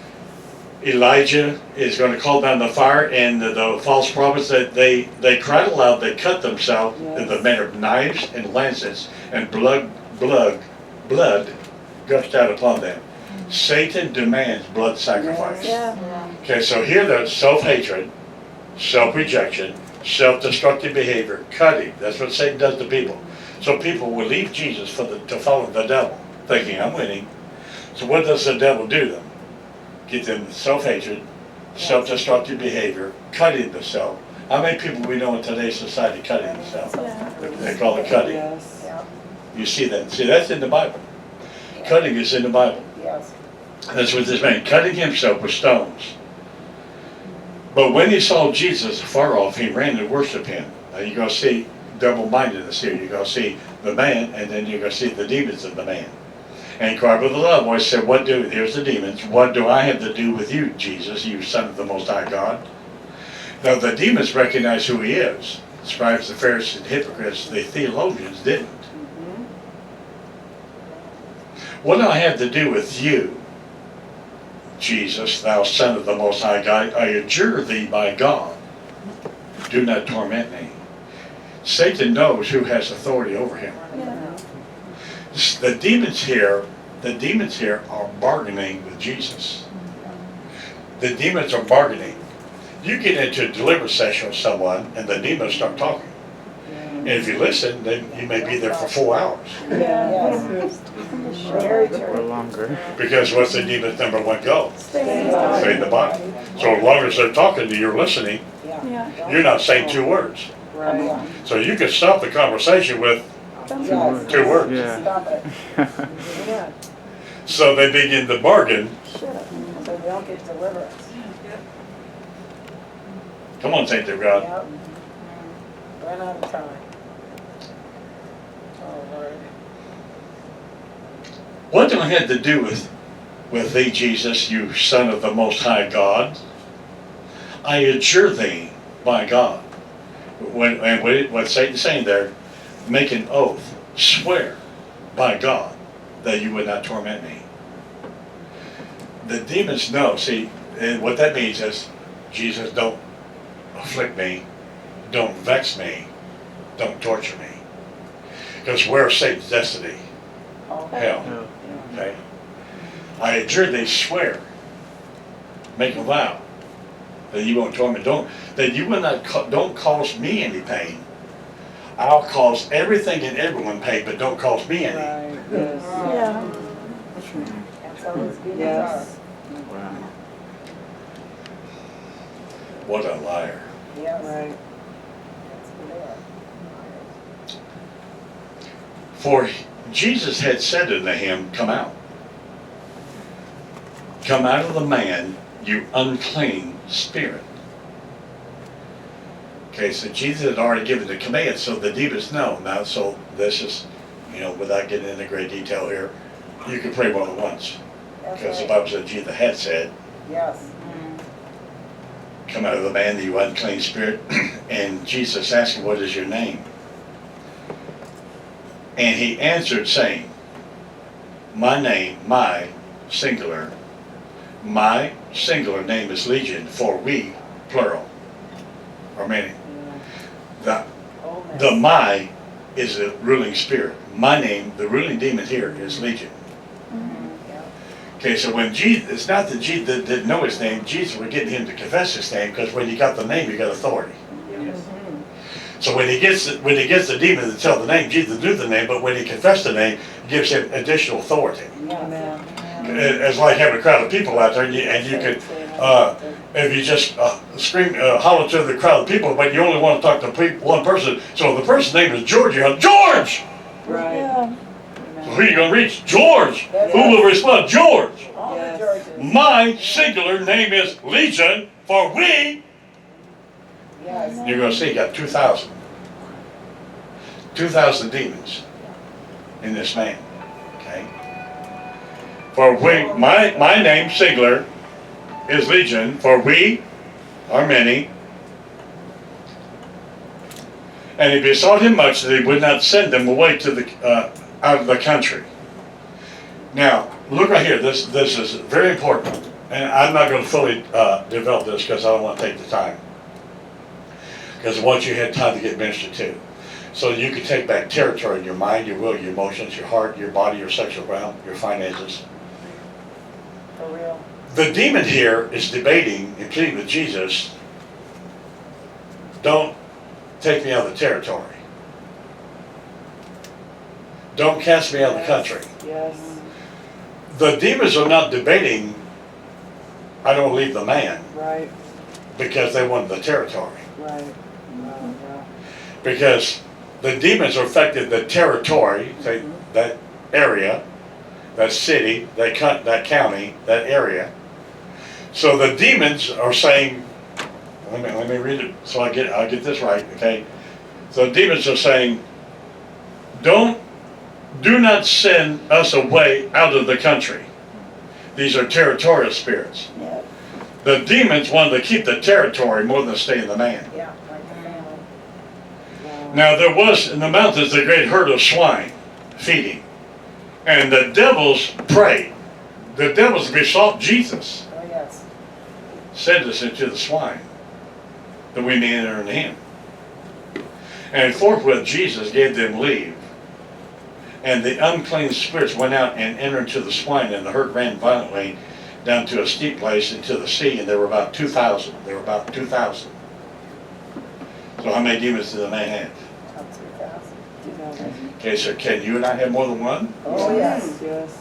Elijah is going to call down the fire, and the false prophets that they cried aloud, they cut themselves in the manner of knives and lancets, and blood gushed out upon them. Satan demands blood sacrifice. Yeah. Okay, so here there's self-hatred, self-rejection, self-destructive behavior, cutting. That's what Satan does to people. So people will leave Jesus to follow the devil, thinking, I'm winning. So what does the devil do to them? Get them self-hatred, self-destructive behavior, cutting themselves. How many people we know in today's society cutting themselves? Yeah. They call it cutting. Yes, yeah, You see that? See, that's in the Bible. Cutting is in the Bible. yes. That's what this meant, cutting himself with stones. But when he saw Jesus afar off, he ran and worshiped him. Now you're going to see double-mindedness here. You're going to see the man, and then you're going to see the demons of the man. And he cried with a loud voice, said, here's the demons, what do I have to do with you, Jesus, you Son of the Most High God? Now the demons recognize who he is. The scribes, the Pharisees, and hypocrites, the theologians didn't. What do I have to do with you, Jesus, thou Son of the Most High God? I adjure thee by God, do not torment me. Satan knows who has authority over him. Yeah. The demons here are bargaining with Jesus. The demons are bargaining. You get into a deliverance session with someone and the demons start talking. And if you listen, then you may be there for 4 hours. Yes. Very Or true. longer. Because what's the demon's number one goal? Stay Stay in the body. So as long as they're talking to you, you're listening, Yeah. you're not saying 2 words. Right. So you can stop the conversation with Yes. 2 words. Yeah. Stop it. Yeah, So they begin to bargain. Shut up. so we don't get deliverance. Come on, saints of God. Yep. Ran out of time. Oh, Lord. What do I have to do with thee, Jesus, you Son of the Most High God? I adjure thee by God. What Satan's saying there, make an oath, swear by God that you would not torment me. The demons know, see, and what that means is, Jesus, don't afflict me, don't vex me, don't torture me. Because where's Satan's destiny? Oh, Hell. No. Okay? I adjure thee, swear, make a vow that you won't torment, that you will not, don't cause me any pain. I'll cause everything and everyone pain, but don't cause me any. Right, yes. Yeah. That's how those demons Yes. What a liar. are. Yes. Right. That's who they are. For Jesus had said unto him, come out. Come out of the man, you unclean spirit. Okay, so Jesus had already given the command, so the demons know. Now, so this is, without getting into great detail here, you can pray more than once. That's Because the right. Bible said Jesus had said, Yes. come out of the man, you unclean spirit. And Jesus asked him, what is your name? And he answered saying, my name, my singular name is Legion, for we, plural, or many. The Oh, man. The my is the ruling spirit. My name, the ruling demon here is Legion. Yeah. Okay, so when Jesus, it's not that Jesus didn't know his name, Jesus was getting him to confess his name, because when you got the name, you got authority. So when he gets the demon to tell the name, Jesus knew the name, but when he confessed the name, it gives him additional authority. Amen. It's like having a crowd of people out there, and you could, if you just scream, holler to the crowd of people, but you only want to talk to one person. So the person's name is George. You go, George. Right. Yeah. So who are you going to reach? George. Yes. Who will respond? George. All Yes. the Georges. My singular name is Legion, for we. Yes. You're going to see, you got 2,000. 2,000 demons in this man. Okay. For we, my name, singular, is Legion, for we are many. And he besought him much that he would not send them away to the out of the country. Now, look right here. This is very important, and I'm not going to fully develop this because I don't want to take the time. Because once you had time to get ministered to, so you can take back territory in your mind, your will, your emotions, your heart, your body, your sexual realm, your finances. For real. The demon here is debating and pleading with Jesus, don't take me out of the territory. Don't cast me out of the country. Yes. The demons are not debating, I don't leave the man, Right. because they want the territory. Right. Yeah. Because the demons are affected the territory, say, that area, that city, that county, that area. So the demons are saying, let me read it so I'll get this right, okay? So the demons are saying, do not send us away out of the country. These are territorial spirits. Yeah. The demons wanted to keep the territory more than stay in the man. Yeah. Like the family. Wow. Now there was in the mountains a great herd of swine feeding, and the devils prayed. The devils besought Jesus, Oh, yes. send us into the swine, that we may enter into him. And forthwith Jesus gave them leave. And the unclean spirits went out and entered into the swine, and the herd ran violently down to a steep place into the sea, and there were about 2,000. There were about 2,000. So how many demons did the man have? Up to 1,000. 2000. Okay, so can you and I have more than one? Oh, yes. Yes.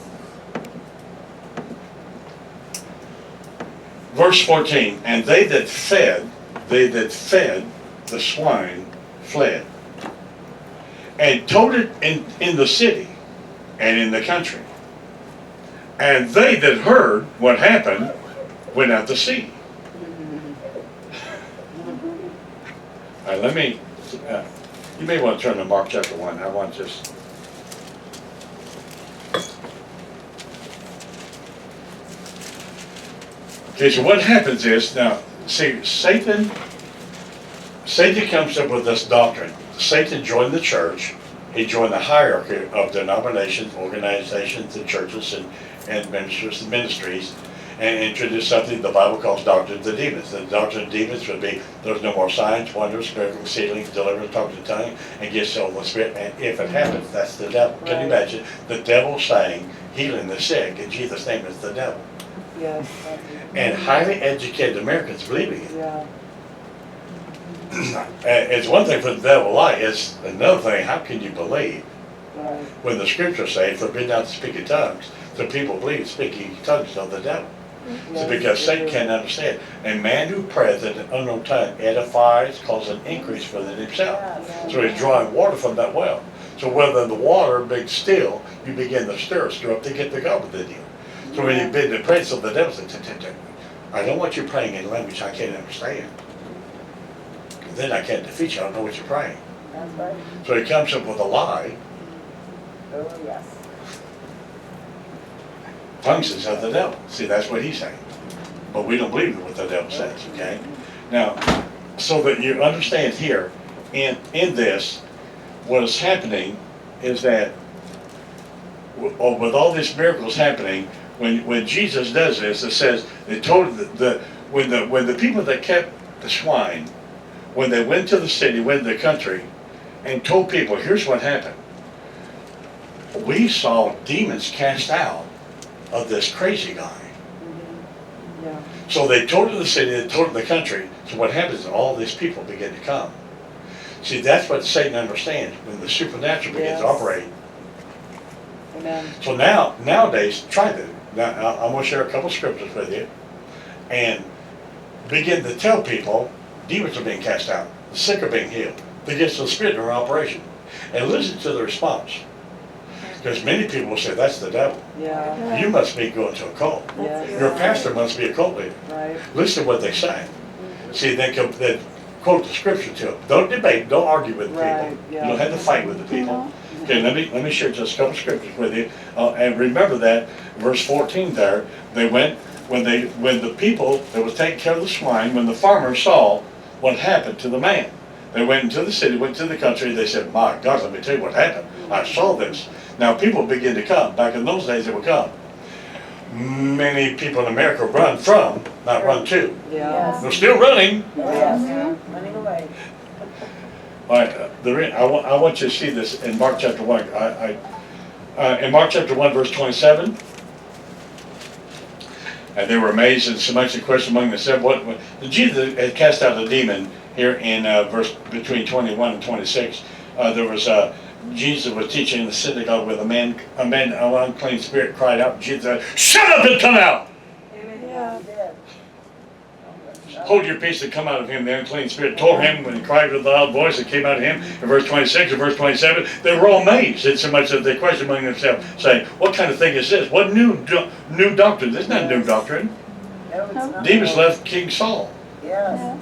Verse 14, and they that fed the swine fled, and told it in the city and in the country. And they that heard what happened went out to sea. All right, let me, you may want to turn to Mark chapter 1. I want just. Okay, so what happens is, now, see, Satan comes up with this doctrine. Satan joined the church. He joined the hierarchy of denominations, organizations, and churches, and ministers and ministries, and introduced something the Bible calls doctrine of the demons. The doctrine of demons would be there's no more signs, wonders, miracles, healings, deliverance, talking in tongues, and gifts of the Holy Spirit. And if it happens, that's the devil. Can you Right. imagine the devil saying, healing the sick in Jesus' name is the devil? Yes. And highly educated Americans believing it. Yeah. It's one thing for the devil to lie, it's another thing, how can you believe Right. when the scriptures say, forbid not to speak in tongues? So people believe speaking in tongues of the devil. So because Satan can't understand. A man who prayeth in an unknown tongue edifies, causes an increase within himself. So he's drawing water from that well. So whether the water being still, you begin to stir up to get the God within you. So when you've been in the presence of the devil, say, I don't want you praying in language I can't understand. Then I can't defeat you, I don't know what you're praying. That's right. So he comes up with a lie. Oh, yes. Tongues is of the devil. See, that's what he's saying. But we don't believe what the devil says, okay? Now, so that you understand here, in this, what is happening is that with all these miracles happening, when Jesus does this, it says, when the people that kept the swine, when they went to the city, went to the country, and told people, here's what happened. We saw demons cast out of this crazy guy. Yeah. So they told it to the city, they told it to the country. So what happens is all these people begin to come. See, that's what Satan understands when the supernatural begins to Yes. operate. Amen. So nowadays, try that. Now, I'm going to share a couple scriptures with you and begin to tell people demons are being cast out, the sick are being healed, the gifts of the Spirit are in operation. And listen to the response. Because many people will say, that's the devil. Yeah. You must be going to a cult. Yes. Your pastor must be a cult leader. Right. Listen to what they say. See, they quote the scripture to them. Don't debate, don't argue with the Right, people. yeah. You don't have to fight with the people. Okay, let me share just a couple scriptures with you. And remember that, verse 14 there, they went, when the people that was taking care of the swine, when the farmers saw what happened to the man, they went into the city, went to the country, they said, my God, let me tell you what happened. I saw this. Now people begin to come. Back in those days they would come. Many people in America run from, not run to. Yeah. They're still running. Yes. Running away. All right, I want you to see this in Mark chapter 1. In Mark chapter 1, verse 27, and they were amazed and so much the question among themselves, what Jesus had cast out a demon here in verse between 21 and 26. There was Jesus was teaching in the synagogue with a man, an unclean spirit cried out. Jesus said, "Shut up and come out! Yeah. He did. Hold your peace and come out of him." The unclean spirit told him when he cried with a loud voice, it came out of him. In verse 26 and verse 27, they were all amazed, and so much that they questioned among themselves, saying, "What kind of thing is this? What new doctrine? This is not new doctrine." No, it's not. Demons left King Saul. Yes.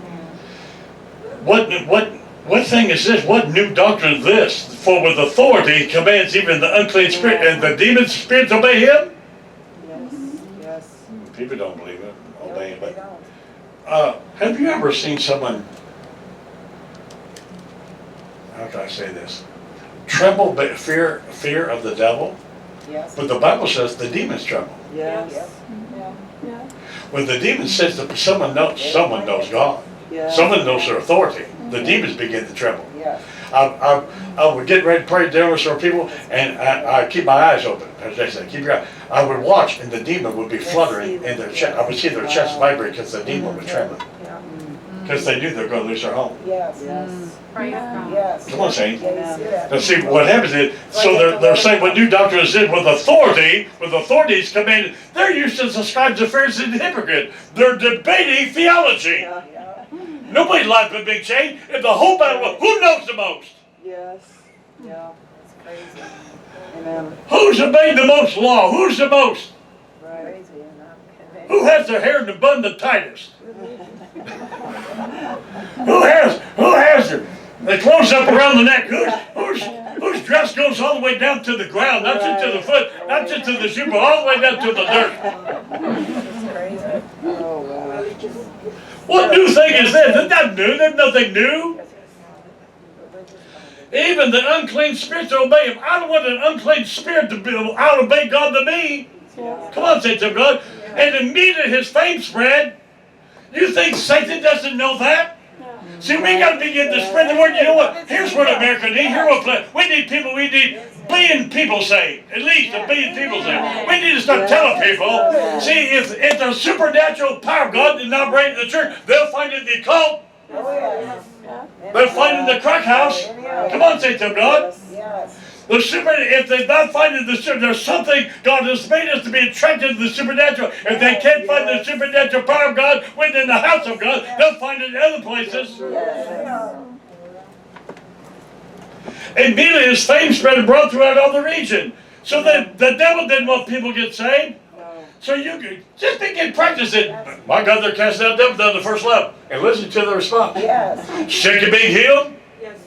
What thing is this? What new doctrine is this? For with authority he commands even the unclean spirit, and the demon spirits obey him? Yes. Yes. People don't believe it, No, obey it. they But don't. have you ever seen someone, how can I say this, tremble but fear of the devil? Yes. But the Bible says the demons tremble. Yes. Yeah. Yeah. When the demon says that someone knows God, Yes. someone knows their authority, the demons begin to tremble. Yes. I would get ready to pray dinner with some people, and I keep my eyes open. As they say, keep your eye. I would watch, and the demon would be fluttering in their chest. I would see their chest vibrate because the demon was trembling. Yeah. Because they knew they were going to lose their home. Yes. Yes. Praise God. Yes. Come on, Saint. Yeah, you see that. Now see, what happens is, so they're saying what new doctrine is this, with authorities commanded. They're used to the scribes and Pharisees and hypocrites. They're debating theology. Yeah. Yeah. Nobody's life but being changed. If the whole battle was, who knows the most? Yes. Yeah. It's crazy. Amen. Who's obeyed the most law? Who's the most? Right. Crazy enough. Who has their hair in the bun the tightest? Who has the clothes up around the neck? Whose dress goes all the way down to the ground, not just to the foot, not just to the shoe, but all the way down to the dirt? It's crazy. Oh, wow. What new thing is this? It's not new. There's nothing new. Even the unclean spirits obey him. I don't want an unclean spirit to be obey God to me. Yeah. Come on, saints of God. And immediately his fame spread. You think Satan doesn't know that? See, we got to begin to spread the word. You know what? Here's what America needs. We need people. We need a billion people saved. At least a billion people saved. We need to start telling people. See, if the supernatural power of God did not reign in the church, they'll find it in the occult. They'll find it in the crack house. Come on, saints of God. Yes. If they're not finding there's something God has made us to be attracted to the supernatural. If they can't find the supernatural power of God within the house of God, they'll find it in other places. Immediately his fame spread abroad throughout all the region. So the devil didn't want people to get saved. So you could just begin practicing. My God, they're casting out devils on the first level. And listen to the response. Yes. Sick are being healed. Yes.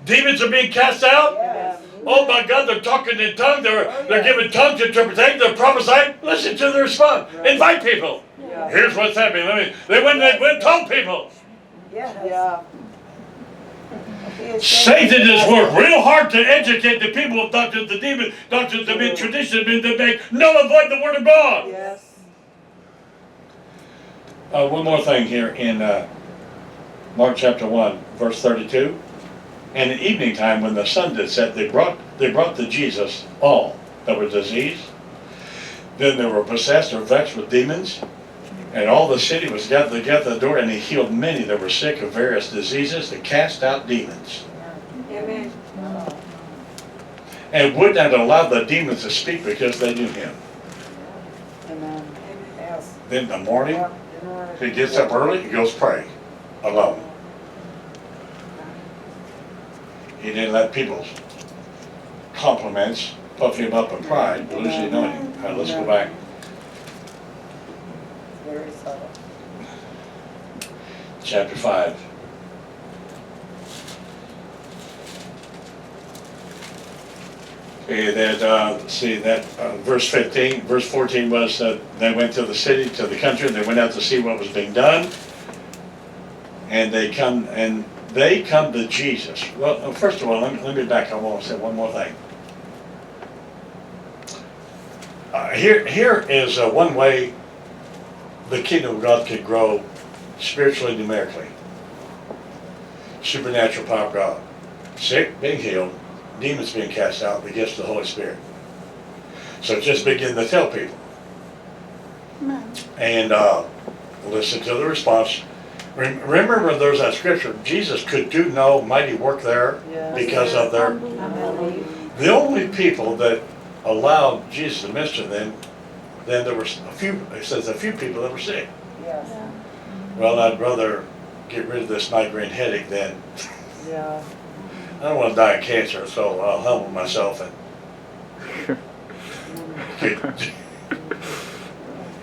Demons are being cast out. Yes. Oh my God, they're talking in tongues. They're giving tongues interpretation. They're prophesying. Listen to the response. Invite people. Yeah. Here's what's happening. They went and told people. Yes. Yeah. Satan has worked real hard to educate the people of doctrines of demons, doctrines of tradition, to make null and void the word of God. Yes. One more thing here in Mark chapter 1, verse 32. And in evening time, when the sun did set, they brought to Jesus all that were diseased. Then they were possessed or vexed with demons. And all the city was gathered together at the door, and he healed many that were sick of various diseases, and cast out demons. Amen. And would not allow the demons to speak because they knew him. Amen. Yes. Then in the morning, he gets up early, he goes pray alone. He didn't let people's compliments puff him up in pride, lose the anointing. All right, let's go back. Very subtle. Chapter 5. Okay, verse 15, verse 14 was that they went to the city, to the country, and they went out to see what was being done. And they come to Jesus. Well, first of all, let me back up. I want to say one more thing. Here is one way the kingdom of God can grow spiritually, numerically. Supernatural power of God. Sick being healed, demons being cast out, the gifts of the Holy Spirit. So just begin to tell people. And listen to the response. Remember there's that scripture, Jesus could do no mighty work there because of their... The only people that allowed Jesus to minister to them, then there were it says a few people that were sick. Yes. Well, I'd rather get rid of this migraine headache than... Yeah. I don't want to die of cancer, so I'll humble myself and...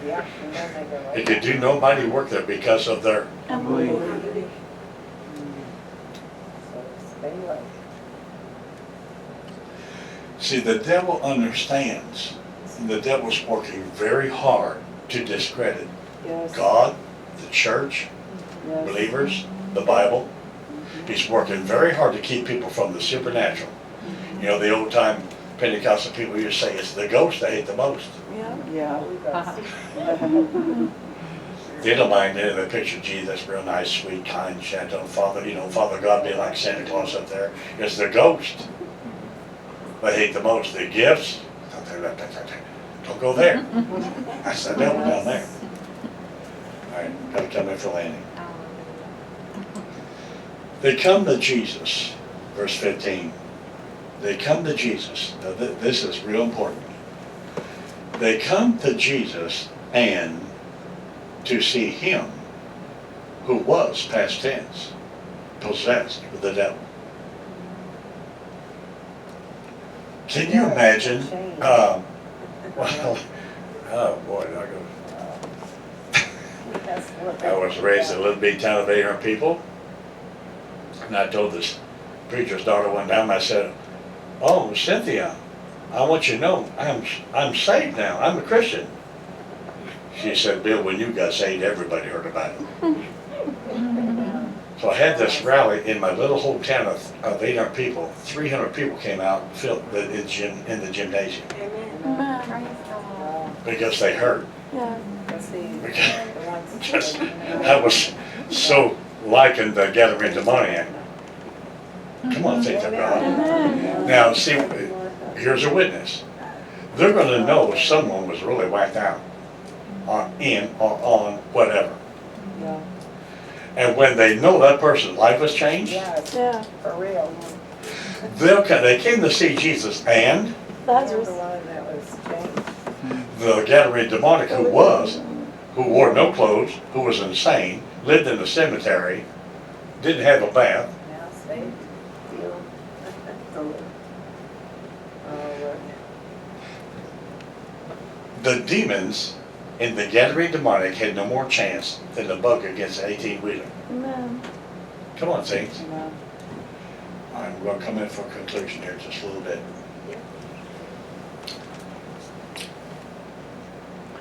Yeah. It could do no mighty work there because of their... See, the devil understands. The devil's working very hard to discredit God, the church, believers, the Bible. He's working very hard to keep people from the supernatural. You know, the old time Pentecostal people used to say it's the ghost they hate the most. Yeah. They don't mind it. They picture Jesus, real nice, sweet, kind, gentle Father. You know, Father God being like Santa Claus up there. It's the ghost they hate the most. The gifts, don't go there. That's the devil down there. All right, gotta come in for landing. They come to Jesus, verse 15. They come to Jesus. Now this is real important. They come to Jesus and to see him who was, past tense, possessed with the devil. Can you imagine? Well, oh boy, I was raised in a little bitty town of 800 people, and I told this preacher's daughter one time, I said, "Oh, Cynthia, I want you to know I'm saved now. I'm a Christian." She said, "Bill, when you got saved, everybody heard about it." So I had this rally in my little whole town of 800 people. 300 people came out and filled in the gymnasium. Because they heard. Yeah. I was so likened the gathering demoniac. Come on, saints of God. Amen. Now, see, here's a witness. They're going to know someone was really whacked out, in or on whatever. Yeah. And when they know that person's life was changed, Yes, Yeah. for real. they came to see Jesus, and Lazarus. The one that was changed. the gathering demonic who wore no clothes, who was insane, lived in the cemetery, didn't have a bath. Now saved, healed, delivered. Oh, The demons in the gathering demonic had no more chance than the bug against the 18-wheeler. Amen. Come on, saints. look. Amen. I'm going to come in for a conclusion here just a little bit.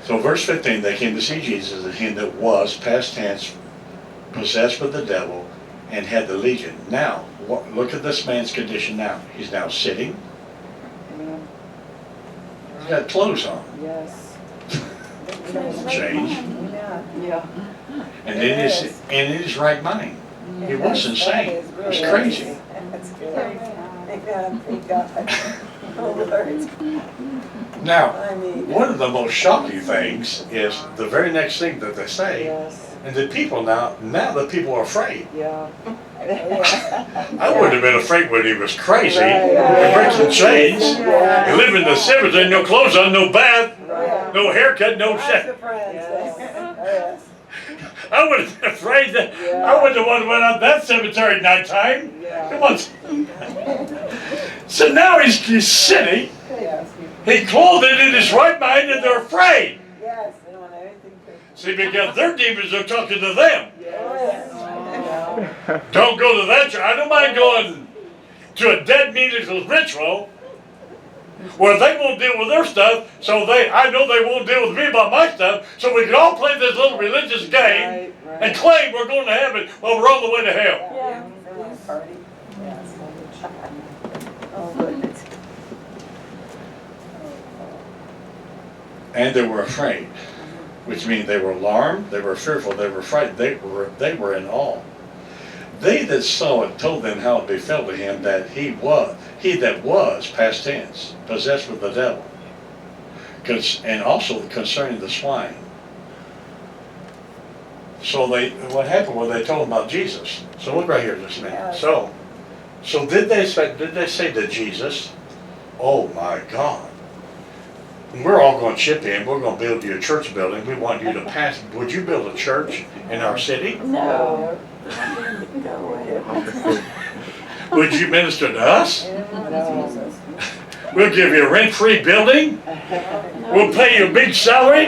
So verse 15, they came to see Jesus, and him that was, past tense, possessed with the devil, and had the legion. Now, look at this man's condition now. He's now sitting. Amen. He's got clothes on. Yes. Change. Amen. Yeah. And in his right mind. He wasn't insane. He was crazy. That's good. Amen. Thank God. Oh, Lord. Now, I mean. one of the most shocking things is the very next thing that they say, Yes. and the people now the people are afraid. Yeah. I wouldn't have been afraid when he was crazy, Right. and breaking chains, Yeah. and living in the cemetery, no clothes on, no bath, Right. no haircut, no Lots shit. of friends. Yes. I would have been afraid that Yeah. I wouldn't have wanted to went out that cemetery at night time. Yeah. Come on. So now he's sitting, Yes. he clothed in his right mind, and they're afraid. Yes. They don't want anything to. See, because their demons are talking to them. Yes. Yeah. Don't go to that church. I don't mind going to a dead meaningless ritual where they won't deal with their stuff, so I know they won't deal with me about my stuff, so we can all play this little religious game Right. and claim we're going to heaven while we're on the way to hell. Yeah. They want to party. Yes. Oh, goodness. And they were afraid, which means they were alarmed, they were fearful, they were frightened, they were in awe. They that saw it told them how it befell to him that he that was, past tense, possessed with the devil, and also concerning the swine. So what happened was they told him about Jesus. So look right here, this man. Yes. So did they say to Jesus, "Oh my God, we're all going to chip in. We're going to build you a church building. We want you to pass. Would you build a church in our city? No. Go away. Would you minister to us? No. We'll give you a rent-free building. We'll pay you a big salary.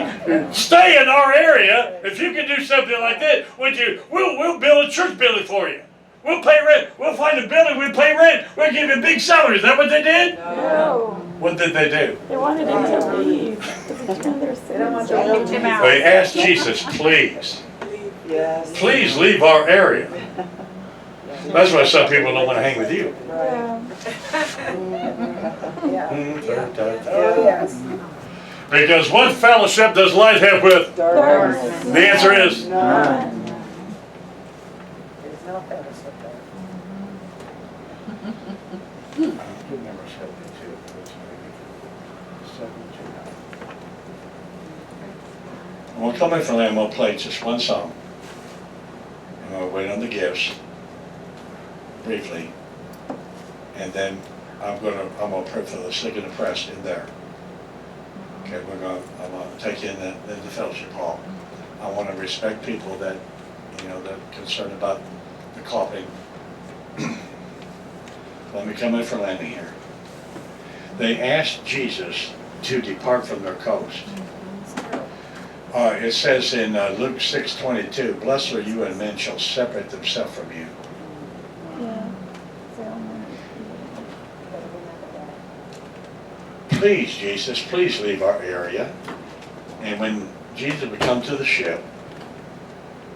Stay in our area. If you can do something like that, we'll build a church building for you. We'll pay rent. We'll find a building. We'll pay rent. We'll give you a big salary." Is that what they did? No. What did they do? They wanted him to leave. Because it's their They don't want sins. to leave. They asked Jesus, "Please, Yes. please leave our area." That's why some people don't want to hang with you. Right. Yeah. Yeah. Oh, Oh, yes. Because what fellowship does light have with? Darkness. The answer is None. There's no fellowship there. We'll come in from there and we'll play just one song. And we'll wait on the gifts briefly. And then I'm gonna pray for the sick and oppressed in there. Okay, I'm gonna take you in the fellowship hall. I want to respect people that, that are concerned about the coughing. Let me come in for landing here. They asked Jesus to depart from their coast. It says in Luke 6:22, "Blessed are you when men shall separate themselves from you." Yeah. Please, Jesus, please leave our area. And when Jesus would come to the ship,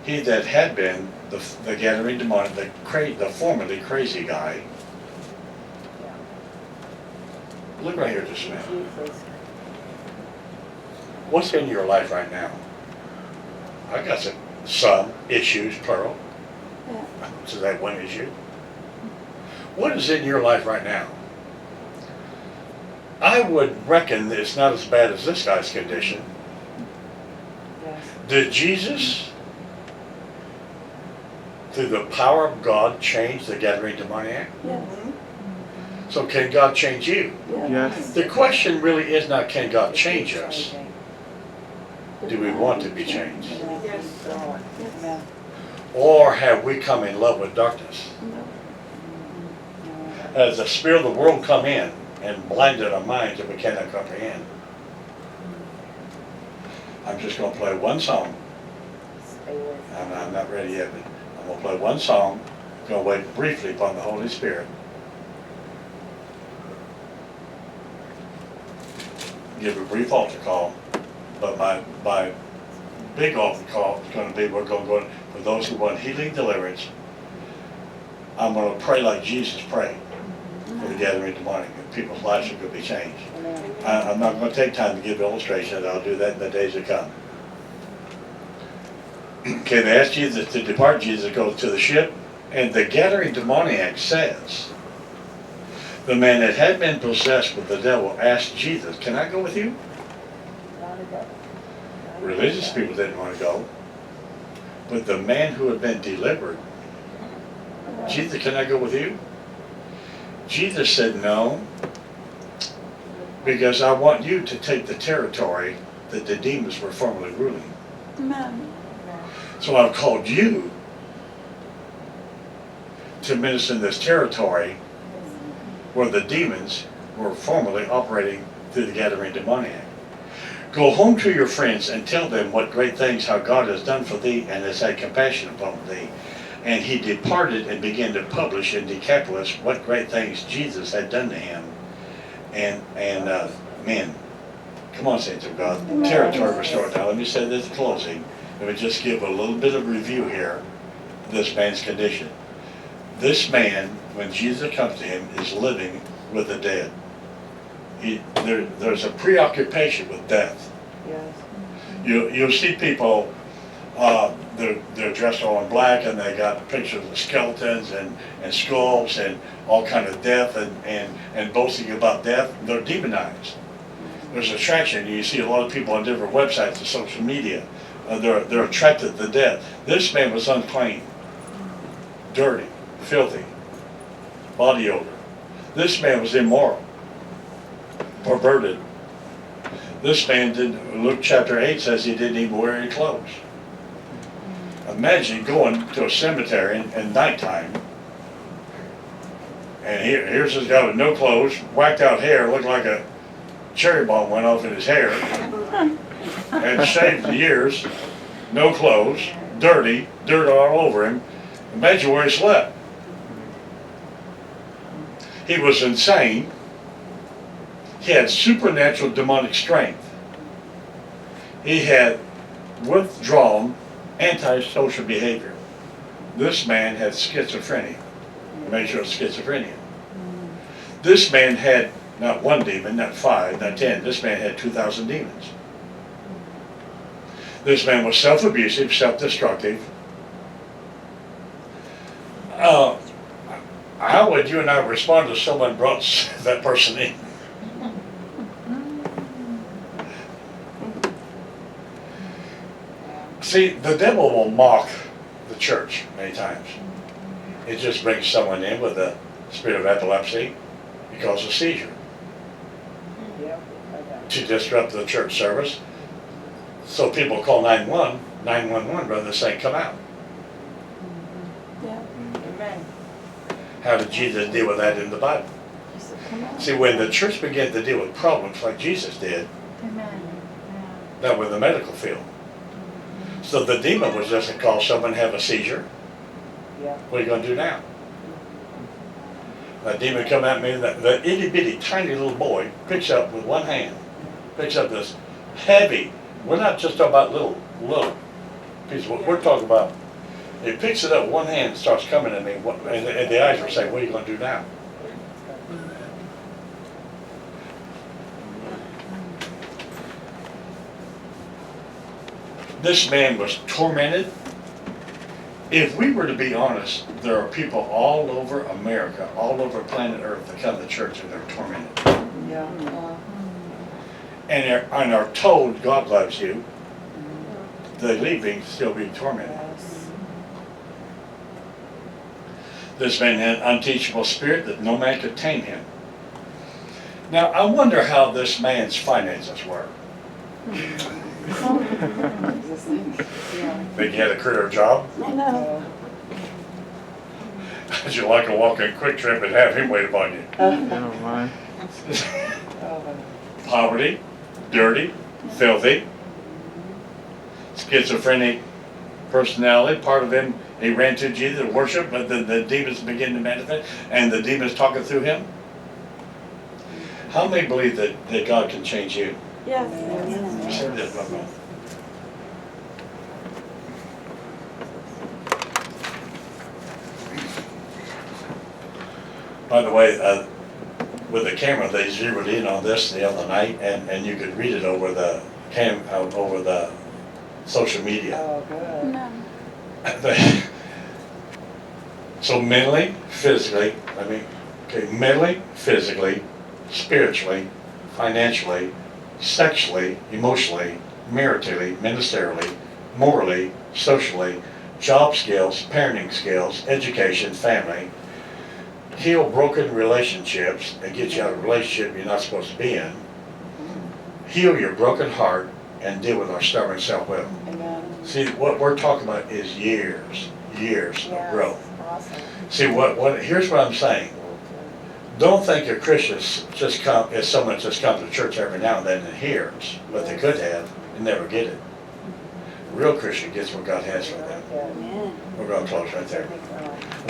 he that had been the gathering demonic, the formerly crazy guy. Look right here just a minute. Jesus. What's in your life right now? I got some issues, plural. Yeah. So that one is you. What is in your life right now? I would reckon that it's not as bad as this guy's condition. Yes. Did Jesus, through the power of God, change the Gadarene demoniac? Yes. So can God change you? Yes. The question really is not can God change us? Do we want to be changed? Yes. Amen. Or have we come in love with darkness? No. Has the spirit of the world come in and blinded our minds that we cannot comprehend? I'm just going to play one song. Stay with. I'm not ready yet, but I'm going to play one song. I'm going to wait briefly upon the Holy Spirit. Give a brief altar call, but my big altar call is going to be, we're going to go for those who want healing, deliverance. I'm going to pray like Jesus prayed for the gathering demonic, and people's lives are going to be changed. Amen. I'm not going to take time to give illustrations. I'll do that in the days to come. Okay, they asked Jesus to depart. Jesus goes to the ship, and the gathering demoniac says, the man that had been possessed with the devil asked Jesus, can I go with you? Religious people didn't want to go. But the man who had been delivered, Jesus, can I go with you? Jesus said no, because I want you to take the territory that the demons were formerly ruling. Amen. So I've called you to minister in this territory where the demons were formerly operating through the gathering demoniac. Go home to your friends and tell them what great things, how God has done for thee and has had compassion upon thee. And he departed and began to publish in Decapolis what great things Jesus had done to him. And men, come on, saints of God, territory restored. Now let me say this in closing. Let me just give a little bit of review here of this man's condition. This man, when Jesus comes to him, is living with the dead. There's a preoccupation with death. Yes. You'll see people, they're dressed all in black and they got pictures of skeletons and skulls and all kind of death and boasting about death. They're demonized. There's attraction. You see a lot of people on different websites and social media. They're attracted to death. This man was unclean, dirty, filthy, body odor. This man was immoral, perverted. This man didn't, Luke chapter 8 says he didn't even wear any clothes. Imagine going to a cemetery in nighttime, and here's this guy with no clothes, whacked out hair, looked like a cherry bomb went off in his hair, and shaved the ears, no clothes, dirty, dirt all over him. Imagine where he slept. He was insane. He had supernatural demonic strength. He had withdrawn antisocial behavior. This man had schizophrenia, major schizophrenia. This man had not one demon, not 5, not 10. This man had 2,000 demons. This man was self-abusive, self-destructive. How would you and I respond if someone brought that person in? See, the devil will mock the church many times. It just brings someone in with a spirit of epilepsy because of seizure Yep. to disrupt the church service. So people call 911 rather than saying, come out. Yeah. Amen. How did Jesus deal with that in the Bible? He said, come on. See, when the church began to deal with problems like Jesus did, that was the medical field. So the demon was just to call someone have a seizure. Yep. What are you going to do now? That demon come at me, the itty bitty tiny little boy picks up with one hand, picks up this heavy, we're not just talking about little piece of, we're talking about, he picks it up with one hand and starts coming at me, and the eyes were saying, what are you going to do now? This man was tormented. If we were to be honest, there are people all over America, all over planet Earth that come to church and they're tormented. Yeah. And are told God loves you, they leave being still being tormented. Yes. This man had an unteachable spirit that no man could tame him. Now, I wonder how this man's finances work. Yeah. Think he had a career job? No. Would you like to walk in Quick Trip and have him wait upon you? Oh, my. Poverty, dirty, filthy, schizophrenic personality. Part of him, he ran to Jesus to worship, but then the demons begin to manifest, and the demons talking through him. How many believe that God can change you? Yes. Say this, Bubba. By the way, with the camera, they zeroed in on this the other night, and you could read it over the over the social media. Oh, good. No. So mentally, physically, mentally, physically, spiritually, financially, sexually, emotionally, maritally, ministerially, morally, socially, job skills, parenting skills, education, family, heal broken relationships and get you out of a relationship you're not supposed to be in, heal your broken heart, and deal with our stubborn self-will. Amen. See, what we're talking about is years of growth. Awesome. See, here's what I'm saying. Don't think a Christian is someone that just comes to church every now and then and hears what they could have and never get it. A real Christian gets what God has for them. Yeah. We're going to close right there. Thank God.